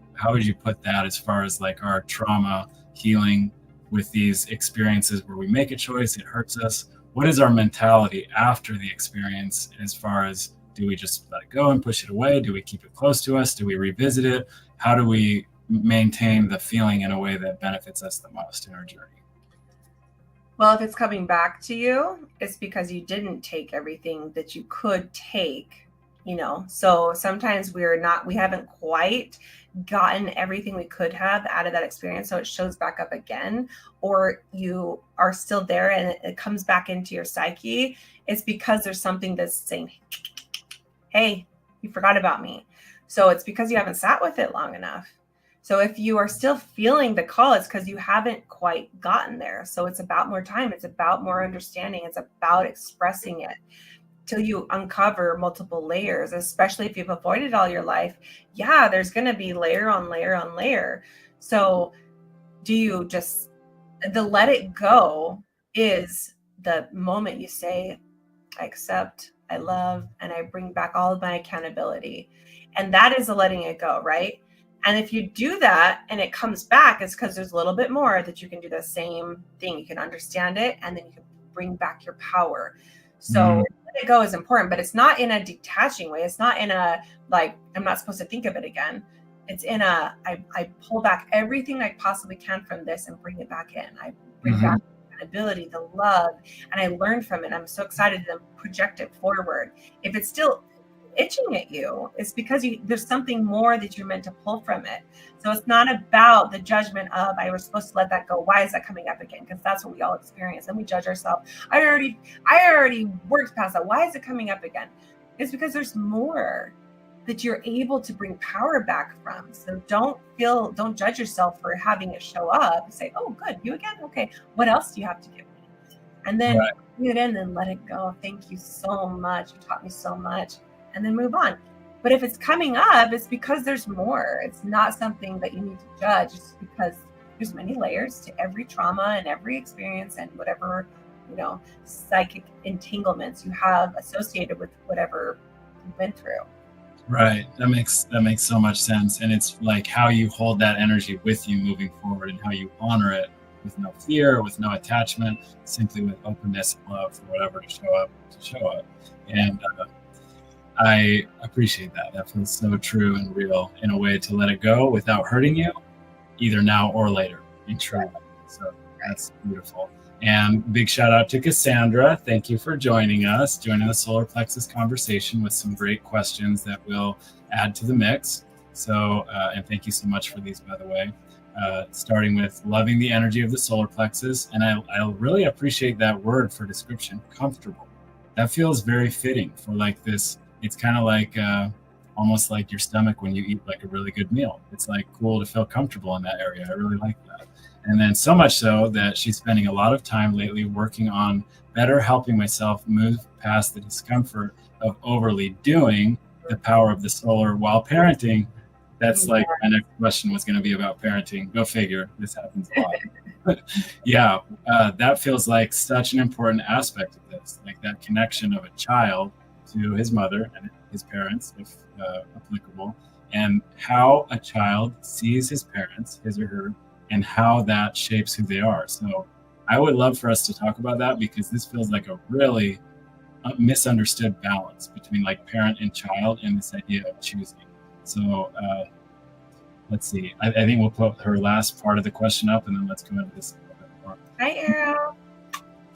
put that as far as like our trauma healing with these experiences where we make a choice, it hurts us? What is our mentality after the experience as far as, do we just let it go and push it away? Do we keep it close to us? Do we revisit it? How do we maintain the feeling in a way that benefits us the most in our journey?
Well, if it's coming back to you, it's because you didn't take everything that you could take, So sometimes we haven't quite gotten everything we could have out of that experience. So it shows back up again, or you are still there and it comes back into your psyche. It's because there's something that's saying, hey, you forgot about me. So it's because you haven't sat with it long enough. So if you are still feeling the call, it's because you haven't quite gotten there. So it's about more time. It's about more understanding. It's about expressing it till you uncover multiple layers, especially if you've avoided all your life. Yeah, there's going to be layer on layer on layer. So do you just, the let it go is the moment you say, I accept, I love, and I bring back all of my accountability. And that is the letting it go, right? And if you do that and it comes back, it's because there's a little bit more that you can do the same thing. You can understand it, and then you can bring back your power. So let it go is important, but it's not in a detaching way. It's not in a, like, I'm not supposed to think of it again. It's in a, I pull back everything I possibly can from this and bring it back in. I bring back the accountability, the love, and I learn from it. I'm so excited to project it forward. If it's still itching at you, it's because there's something more that you're meant to pull from it. So it's not about the judgment of, I was supposed to let that go. Why is that coming up again? Because that's what we all experience. And we judge ourselves. I already worked past that. Why is it coming up again? It's because there's more that you're able to bring power back from. So don't judge yourself for having it show up. Say, oh, good, you again? Okay, what else do you have to give me? And then bring it in and let it go. Thank you so much. You taught me so much. And then move on. But if it's coming up, it's because there's more. It's not something that you need to judge. It's because there's many layers to every trauma and every experience and whatever, psychic entanglements you have associated with whatever you've been through.
Right. That makes so much sense. And it's like how you hold that energy with you moving forward and how you honor it with no fear, with no attachment, simply with openness and love for whatever to show up. And I appreciate that. That feels so true and real in a way to let it go without hurting you, either now or later. In true. So that's beautiful. And big shout out to Cassandra. Thank you for joining the solar plexus conversation with some great questions that we'll add to the mix. So, and thank you so much for these, by the way. Starting with loving the energy of the solar plexus. And I really appreciate that word for description, comfortable. That feels very fitting for like this. It's kind of like almost like your stomach when you eat like a really good meal. It's like cool to feel comfortable in that area. I really like that. And then so much so that she's spending a lot of time lately working on better helping myself move past the discomfort of overly doing the power of the solar while parenting That's like my next question was going to be about parenting. Go figure. This happens a lot. Yeah, that feels like such an important aspect of this, like that connection of a child to his mother and his parents, if applicable, and how a child sees his parents, his or her, and how that shapes who they are. So I would love for us to talk about that because this feels like a really misunderstood balance between like parent and child and this idea of choosing. So let's see. I think we'll put her last part of the question up, and then let's go into this a little bit more.
Hi, Arrow.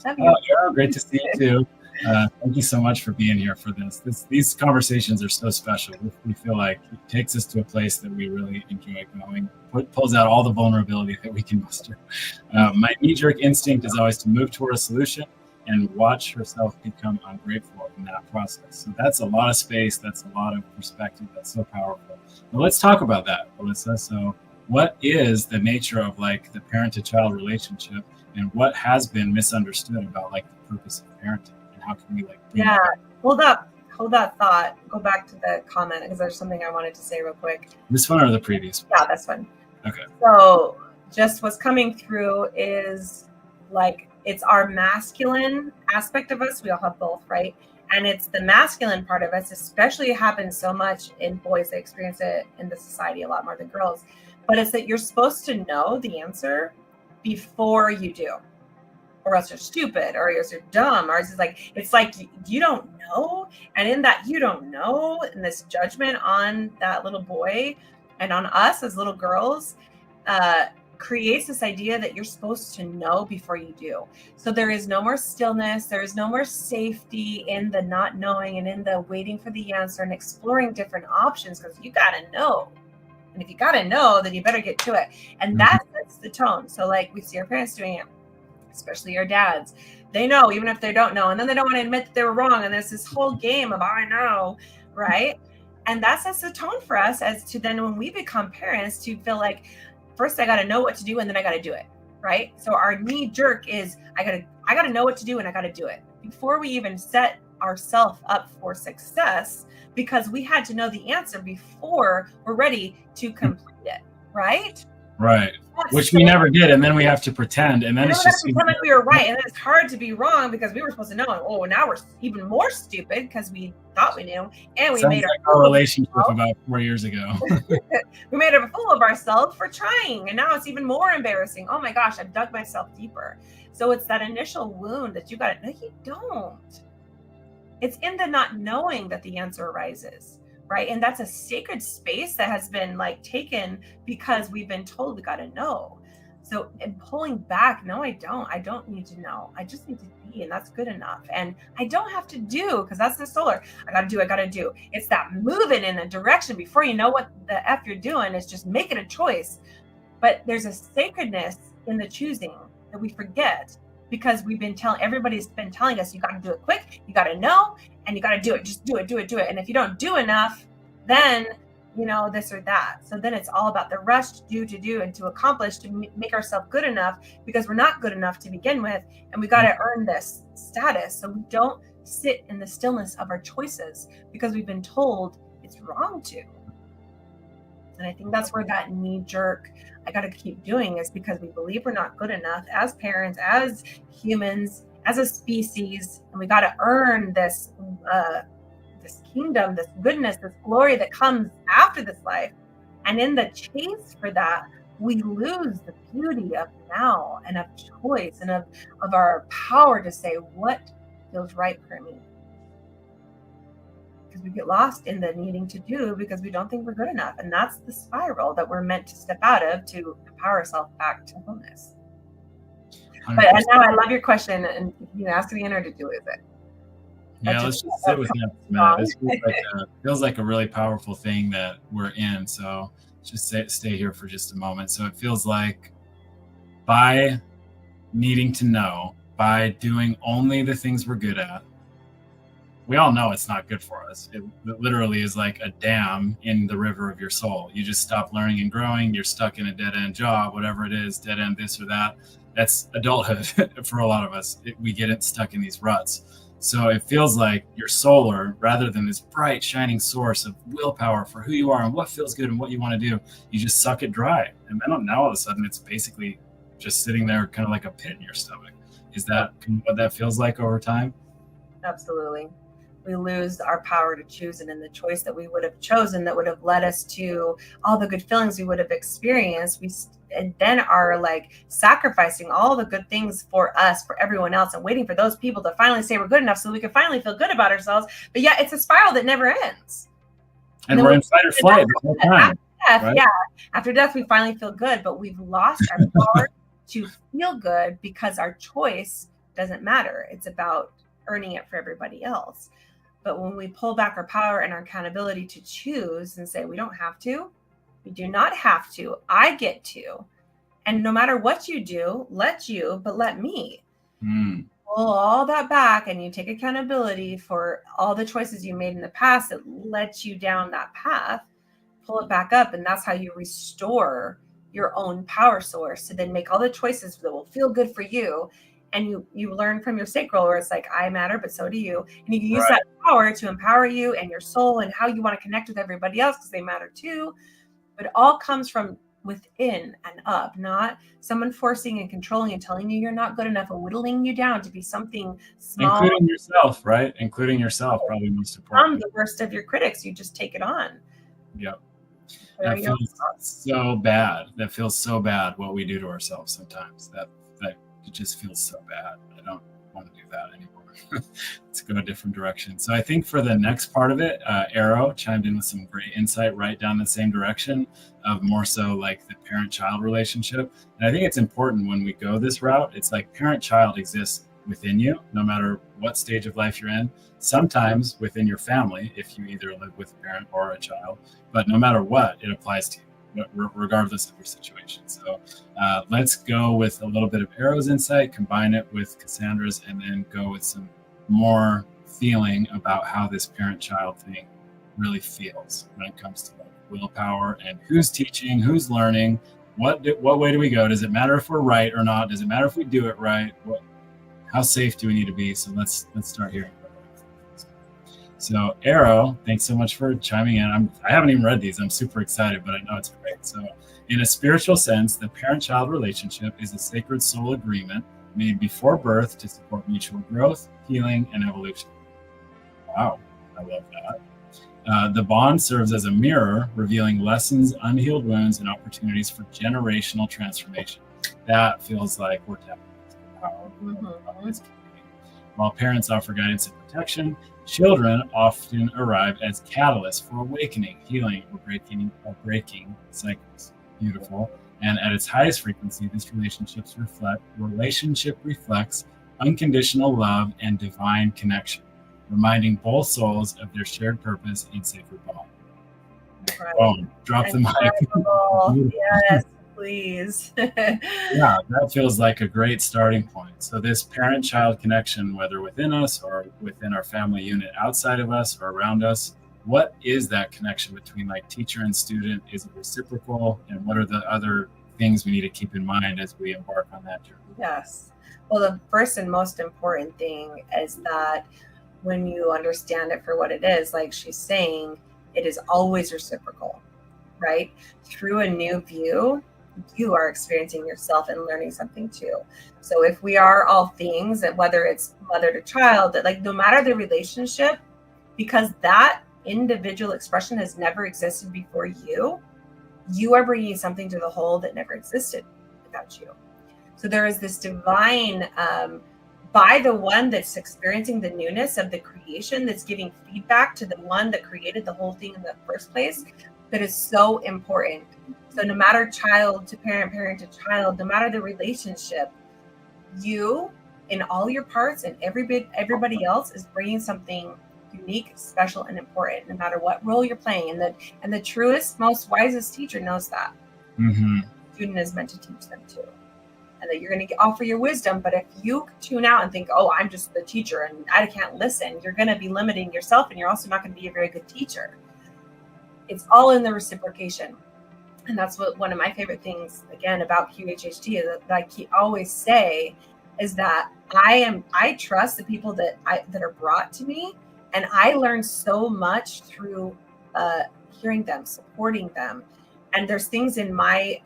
Oh, Arrow, great to see you too. Thank you so much for being here for this. These conversations are so special. We feel like it takes us to a place that we really enjoy going. Pulls out all the vulnerability that we can muster. My knee-jerk instinct is always to move toward a solution and watch herself become ungrateful in that process. So that's a lot of space. That's a lot of perspective. That's so powerful. But let's talk about that, Alyssa. So what is the nature of like the parent-to-child relationship, and what has been misunderstood about like the purpose of parenting, and how can we like
hold that thought, go back to the comment because there's something I wanted to say real quick.
This one or the previous one?
Yeah, this one.
Okay.
So just what's coming through is like it's our masculine aspect of us. We all have both, right? And it's the masculine part of us, especially happens so much in boys. They experience it in the society a lot more than girls. But it's that you're supposed to know the answer before you do, or else you're stupid, or else you're dumb, or it's like you don't know. And in that you don't know, in this judgment on that little boy and on us as little girls, creates this idea that you're supposed to know before you do. So there is no more stillness. There is no more safety in the not knowing and in the waiting for the answer and exploring different options, because you got to know. And if you got to know, then you better get to it. And that sets the tone. So like we see our parents doing it, especially our dads. They know even if they don't know. And then they don't want to admit that they were wrong. And there's this whole game of I know, right? And that sets the tone for us as to then when we become parents to feel like, first I got to know what to do and then I got to do it, right? So our knee jerk is I got to know what to do and I got to do it before we even set ourselves up for success, because we had to know the answer before we're ready to complete it, right?
Right. Which we never did, and then we have to pretend, and then it's just
pretend like we were right, and then it's hard to be wrong because we were supposed to know. And oh, now we're even more stupid because we thought we knew, and we made
our relationship about 4 years ago.
We made a fool of ourselves for trying, and now it's even more embarrassing. Oh my gosh, I've dug myself deeper. So it's that initial wound that you got to. No, you don't. It's in the not knowing that the answer arises. Right. And that's a sacred space that has been like taken because we've been told we got to know. So in pulling back, no, I don't need to know. I just need to be, and that's good enough. And I don't have to do, because that's the solar. I got to do. It's that moving in a direction before you know what the F you're doing. It's just making a choice. But there's a sacredness in the choosing that we forget, because everybody's been telling us you got to do it quick, you got to know, and you got to do it. Just do it. And if you don't do enough, then, this or that. So then it's all about the rush to do and to accomplish, to make ourselves good enough, because we're not good enough to begin with. And we got to earn this status. So we don't sit in the stillness of our choices because we've been told it's wrong to. And I think that's where that knee jerk, I got to keep doing, is because we believe we're not good enough as parents, as humans, as a species, and we got to earn this kingdom, this goodness, this glory that comes after this life. And in the chase for that, we lose the beauty of now and of choice and of our power to say what feels right for me. Because we get lost in the needing to do because we don't think we're good enough. And that's the spiral that we're meant to step out of to empower ourselves back to wholeness. 100%. But now I love your question, and ask the inner to do with it.
Yeah, let's just sit with that. It feels like a really powerful thing that we're in. So just stay here for just a moment. So it feels like by needing to know, by doing only the things we're good at, we all know it's not good for us. It literally is like a dam in the river of your soul. You just stop learning and growing. You're stuck in a dead-end job, whatever it is, dead-end this or that. That's adulthood for a lot of us. We get stuck in these ruts. So it feels like you're solar rather than this bright, shining source of willpower for who you are and what feels good and what you want to do. You just suck it dry. And then now all of a sudden it's basically just sitting there kind of like a pit in your stomach. Is that what that feels like over time?
Absolutely. We lose our power to choose, and in the choice that we would have chosen that would have led us to all the good feelings we would have experienced, and then are like sacrificing all the good things for us, for everyone else, and waiting for those people to finally say we're good enough so we can finally feel good about ourselves. But yeah, it's a spiral that never ends.
And we're in fight or flight the whole time.
Death, right? Yeah. After death, we finally feel good, but we've lost our power to feel good because our choice doesn't matter. It's about earning it for everybody else. But when we pull back our power and our accountability to choose and say, we don't have to, we do not have to, I get to. And no matter what you do, let me. Pull all that back, and you take accountability for all the choices you made in the past that led you down that path, pull it back up. And that's how you restore your own power source to then make all the choices that will feel good for you. And you learn from your sacral, where it's like, I matter, but so do you. And you can use that power to empower you and your soul and how you want to connect with everybody else, because they matter too. But it all comes from within and up, not someone forcing and controlling and telling you you're not good enough and whittling you down to be something small.
Including yourself, right? Including yourself, probably most important.
From the worst of your critics, you just take it on.
Yep. That feels so bad. That feels so bad what we do to ourselves sometimes. That it just feels so bad. I don't want to do that anymore. Let's go a different direction. So I think for the next part of it, Arrow chimed in with some great insight right down the same direction of more so like the parent-child relationship. And I think it's important when we go this route, it's like parent-child exists within you, no matter what stage of life you're in. Sometimes within your family, if you either live with a parent or a child, but no matter what, it applies to you, regardless of your situation. So let's go with a little bit of Arrow's insight, combine it with Cassandra's, and then go with some more feeling about how this parent-child thing really feels when it comes to like willpower and who's teaching, who's learning, what way do we go? Does it matter if we're right or not? Does it matter if we do it right? How safe do we need to be? So let's start here. So Arrow, thanks so much for chiming in. I haven't even read these. I'm super excited, but I know it's great. So in a spiritual sense, the parent-child relationship is a sacred soul agreement made before birth to support mutual growth, healing, and evolution. Wow, I love that. The bond serves as a mirror, revealing lessons, unhealed wounds, and opportunities for generational transformation. That feels like we're tapping into the power of this community. While parents offer guidance and protection, children often arrive as catalysts for awakening, healing, or breaking cycles. Beautiful. And at its highest frequency, this relationship reflects unconditional love and divine connection, reminding both souls of their shared purpose and sacred bond. Right. Boom. Drop the mic.
Yes, please.
Yeah, that feels like a great starting point. So this parent-child connection, whether within us or within our family unit outside of us or around us, what is that connection between like teacher and student? Is it reciprocal? And what are the other things we need to keep in mind as we embark on that journey?
Yes. Well, the first and most important thing is that when you understand it for what it is, like she's saying, it is always reciprocal, right? Through a new view, you are experiencing yourself and learning something too. So if we are all things, and whether it's mother to child, that like no matter the relationship, because that individual expression has never existed before you are bringing something to the whole that never existed without you. So there is this divine, by the one that's experiencing the newness of the creation, that's giving feedback to the one that created the whole thing in the first place, that is so important. So no matter child to parent, parent to child, no matter the relationship, you in all your parts and everybody else is bringing something unique, special, and important, no matter what role you're playing. And the truest, most wisest teacher knows that. The student is meant to teach them too. And that you're going to offer your wisdom, but if you tune out and think, oh, I'm just the teacher and I can't listen, you're going to be limiting yourself, and you're also not going to be a very good teacher. It's all in the reciprocation. And that's what one of my favorite things, again, about QHHT is that I always say is that I trust the people that are brought to me, and I learn so much through hearing them, supporting them. And there's things in my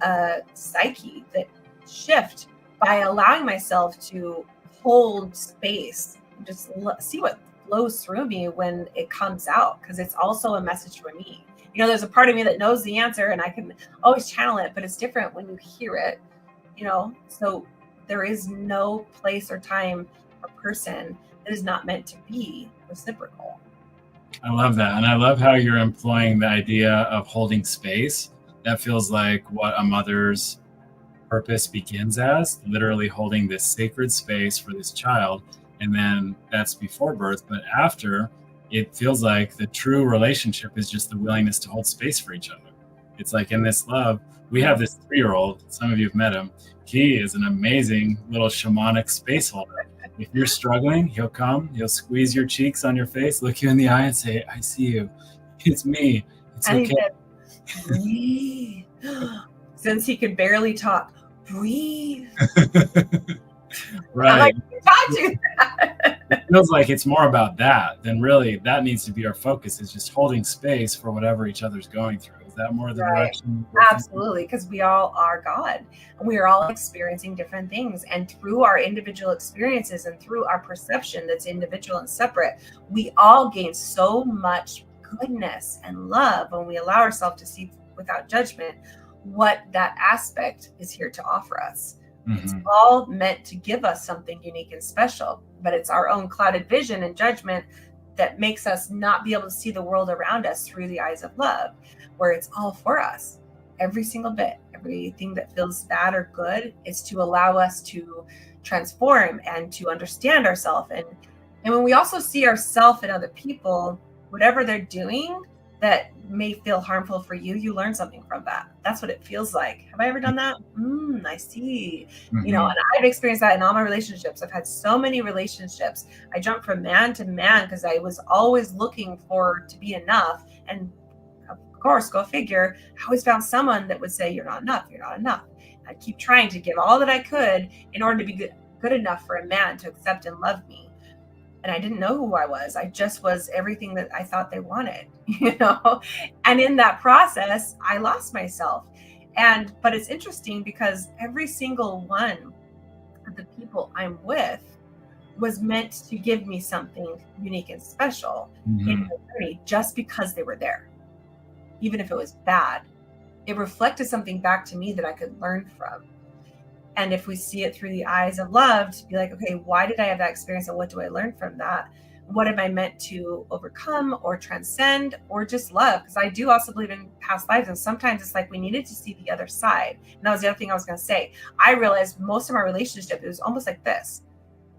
psyche that shift by allowing myself to hold space, just see what flows through me when it comes out, because it's also a message for me. There's a part of me that knows the answer and I can always channel it, but it's different when you hear it, so there is no place or time or person that is not meant to be reciprocal.
I love that. And I love how you're employing the idea of holding space. That feels like what a mother's purpose begins as, literally holding this sacred space for this child. And then that's before birth. But after, it feels like the true relationship is just the willingness to hold space for each other. It's like in this love, we have this 3-year-old, some of you have met him. He is an amazing little shamanic space holder. If you're struggling, he'll come, he'll squeeze your cheeks on your face, look you in the eye and say, I see you. It's me. It's
And
okay.
he said, breathe. Since he could barely talk, breathe.
Right.
I'm like, taught you that.
It feels like it's more about that than really that needs to be our focus, is just holding space for whatever each other's going through. Is that more the direction?
Absolutely, because we all are God. We are all experiencing different things. And through our individual experiences and through our perception that's individual and separate, we all gain so much goodness and love when we allow ourselves to see without judgment what that aspect is here to offer us. It's all meant to give us something unique and special, but it's our own clouded vision and judgment that makes us not be able to see the world around us through the eyes of love, where it's all for us. Every single bit, everything that feels bad or good is to allow us to transform and to understand ourselves. And when we also see ourselves and other people, whatever they're doing that may feel harmful for you, you learn something from that. That's what it feels like. Have I ever done that? I see. And I've experienced that in all my relationships. I've had so many relationships. I jumped from man to man because I was always looking to be enough. And of course, go figure, I always found someone that would say, you're not enough, you're not enough. I'd keep trying to give all that I could in order to be good enough for a man to accept and love me. And I didn't know who I was. I just was everything that I thought they wanted, And in that process, I lost myself. But it's interesting because every single one of the people I'm with was meant to give me something unique and special in my journey just because they were there. Even if it was bad, it reflected something back to me that I could learn from. And if we see it through the eyes of love, to be like, okay, why did I have that experience and what do I learn from that? What am I meant to overcome or transcend or just love? Because I do also believe in past lives. And sometimes it's like we needed to see the other side. And that was the other thing I was going to say. I realized most of my relationship, it was almost like this.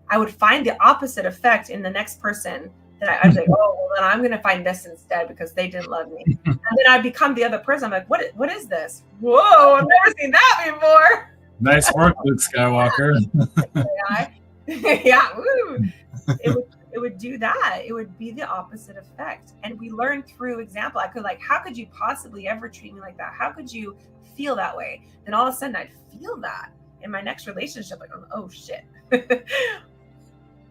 I would find the opposite effect in the next person that I was like, oh, well, then I'm going to find this instead because they didn't love me. And then I become the other person. I'm like, what is this? Whoa, I've never seen that before.
Nice work, Luke Skywalker.
Yeah. Woo. It would do that. It would be the opposite effect. And we learn through example. I could how could you possibly ever treat me like that? How could you feel that way? Then all of a sudden I'd feel that in my next relationship. Like, oh shit.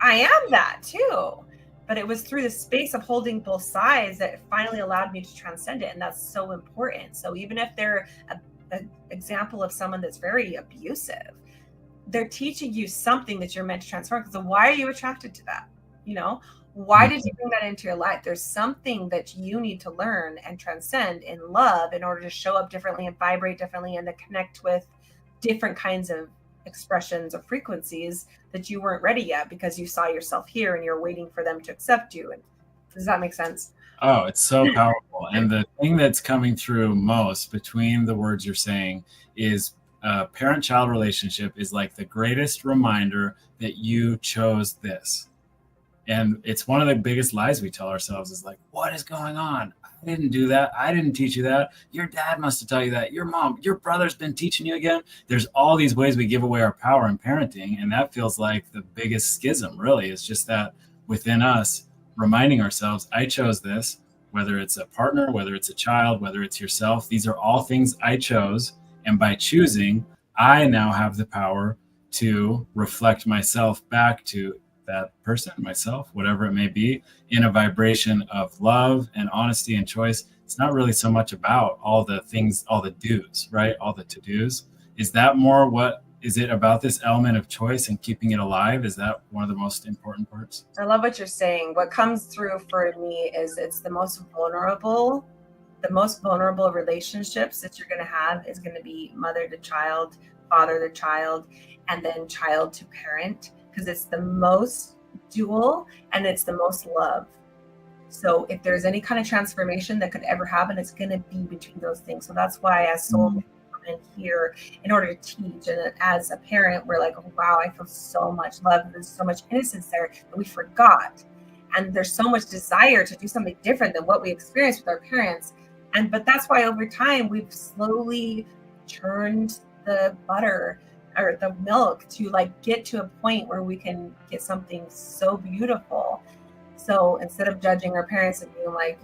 I am that too. But it was through the space of holding both sides that it finally allowed me to transcend it. And that's so important. So even if they're an example of someone that's very abusive, they're teaching you something that you're meant to transform. Because why are you attracted to that? Why did you bring that into your life? There's something that you need to learn and transcend in love in order to show up differently and vibrate differently and to connect with different kinds of expressions or frequencies that you weren't ready yet because you saw yourself here and you're waiting for them to accept you. And does that make sense?
Oh, it's so powerful. And the thing that's coming through most between the words you're saying is parent-child relationship is like the greatest reminder that you chose this. And it's one of the biggest lies we tell ourselves is like, what is going on? I didn't do that. I didn't teach you that. Your dad must have taught you that. Your mom, your brother's been teaching you again. There's all these ways we give away our power in parenting. And that feels like the biggest schism, really. It's just that within us, reminding ourselves, I chose this, whether it's a partner, whether it's a child, whether it's yourself. These are all things I chose. And by choosing, I now have the power to reflect myself back to that person, myself, whatever it may be, in a vibration of love and honesty and choice. It's not really so much about all the things, all the do's, right? All the to-dos. Is that more what is it about this element of choice and keeping it alive? Is that one of the most important parts?
I love what you're saying. What comes through for me is it's the most vulnerable relationships that you're going to have is going to be mother to child, father to child, and then child to parent, because it's the most dual and it's the most love. So if there's any kind of transformation that could ever happen, it's going to be between those things. So that's why as soul in here in order to teach, and as a parent we're like, oh wow, I feel so much love, there's so much innocence there that we forgot, and there's so much desire to do something different than what we experienced with our parents. But that's why over time we've slowly churned the butter or the milk to like get to a point where we can get something so beautiful. So instead of judging our parents and being like,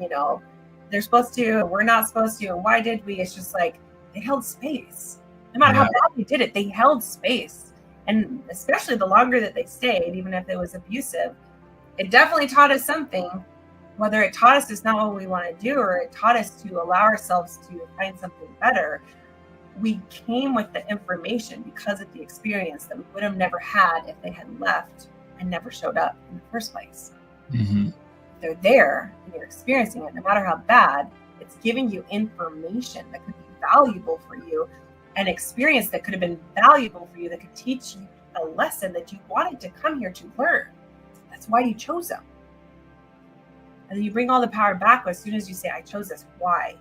they're supposed to, we're not supposed to, and why did we, it's just like they held space. No matter how bad they did it, they held space. And especially the longer that they stayed, even if it was abusive, it definitely taught us something. Whether it taught us it's not what we want to do, or it taught us to allow ourselves to find something better, we came with the information because of the experience that we would have never had if they had left and never showed up in the first place.
Mm-hmm.
They're there and you're experiencing it, no matter how bad, it's giving you information that could be valuable for you, an experience that could have been valuable for you, that could teach you a lesson that you wanted to come here to learn. That's why you chose them. And then you bring all the power back as soon as you say, I chose this. Why?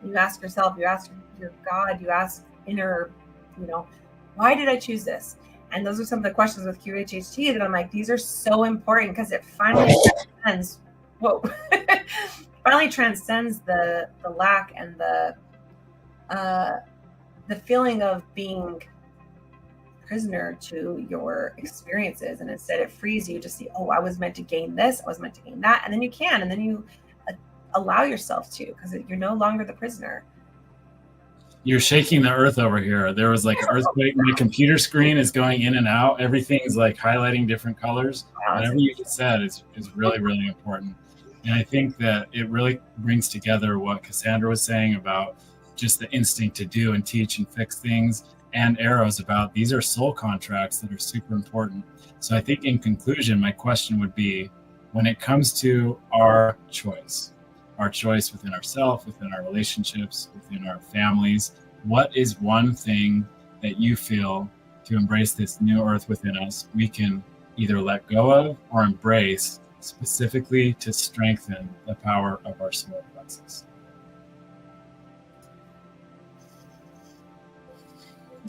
You ask yourself, you ask your God, you ask inner, why did I choose this? And those are some of the questions with QHHT that I'm like, these are so important, because it finally transcends, finally transcends the lack and the feeling of being prisoner to your experiences. And instead it frees you to see, oh, I was meant to gain this, I was meant to gain that. And then you can, and then you allow yourself to, because you're no longer the prisoner.
You're shaking the earth over here. There was like an earthquake. My computer screen is going in and out. Everything's like highlighting different colors. Whatever you just said is really, really important. And I think that it really brings together what Cassandra was saying about just the instinct to do and teach and fix things, and Arrow's about these are soul contracts that are super important. So I think in conclusion, my question would be, when it comes to our choice within ourselves, within our relationships, within our families, what is one thing that you feel, to embrace this new earth within us, we can either let go of or embrace, specifically to strengthen the power of our solar plexus?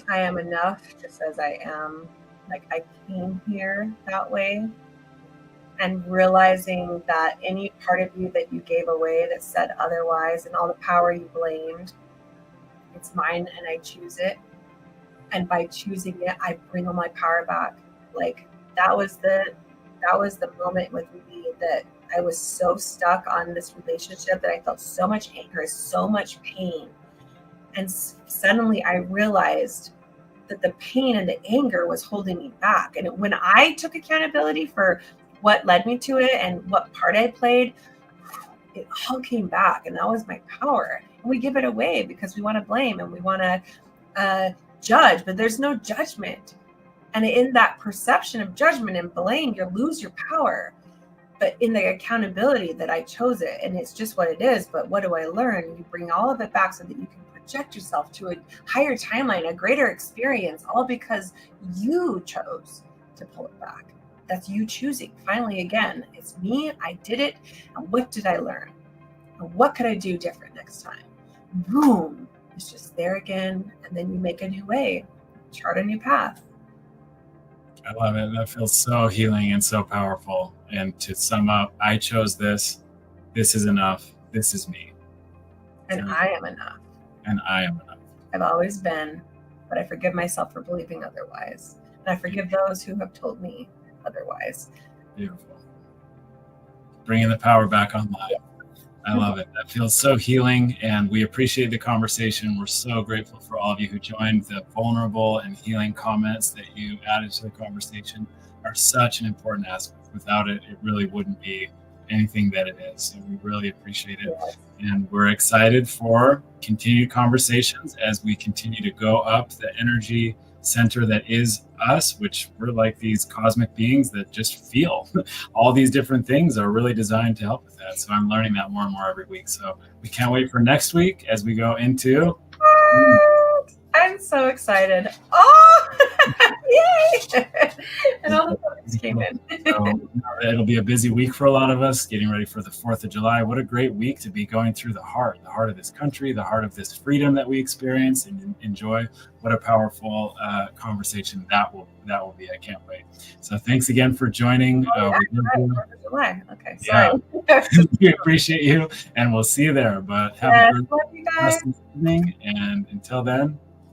I am enough just as I am. Like, I came here that way. And realizing that any part of you that you gave away that said otherwise, and all the power you blamed, it's mine and I choose it. And by choosing it, I bring all my power back. Like, that was the moment with me that I was so stuck on this relationship that I felt so much anger, so much pain. And suddenly I realized that the pain and the anger was holding me back. And when I took accountability for what led me to it and what part I played, it all came back, and that was my power. And we give it away because we want to blame and we want to judge, but there's no judgment. And in that perception of judgment and blame, you lose your power. But in the accountability that I chose it, and it's just what it is, but what do I learn? You bring all of it back so that you can project yourself to a higher timeline, a greater experience, all because you chose to pull it back. That's you choosing. Finally, again, it's me. I did it. And what did I learn? And what could I do different next time? Boom. It's just there again. And then you make a new way, chart a new path.
I love it. That feels so healing and so powerful. And to sum up, I chose this. This is enough. This is me.
And I am enough.
And I am enough.
I've always been, but I forgive myself for believing otherwise. And I forgive those who have told me otherwise.
Beautiful. Bringing the power back online. I love it. That feels so healing, and we appreciate the conversation. We're so grateful for all of you who joined. The vulnerable and healing comments that you added to the conversation are such an important aspect. Without it, it really wouldn't be anything that it is. So we really appreciate it. And we're excited for continued conversations as we continue to go up the energy center that is us, which we're like these cosmic beings that just feel. All these different things are really designed to help with that. So I'm learning that more and more every week. So we can't wait for next week as we go into.
I'm so excited. Oh, yay! And all the photos came in.
So it'll be a busy week for a lot of us, getting ready for the 4th of July. What a great week to be going through the heart of this country, the heart of this freedom that we experience and enjoy. What a powerful conversation that will be. I can't wait. So thanks again for joining.
July. Okay, sorry.
Yeah. We appreciate you, and we'll see you there. But have a great
love you guys.
evening, and until then,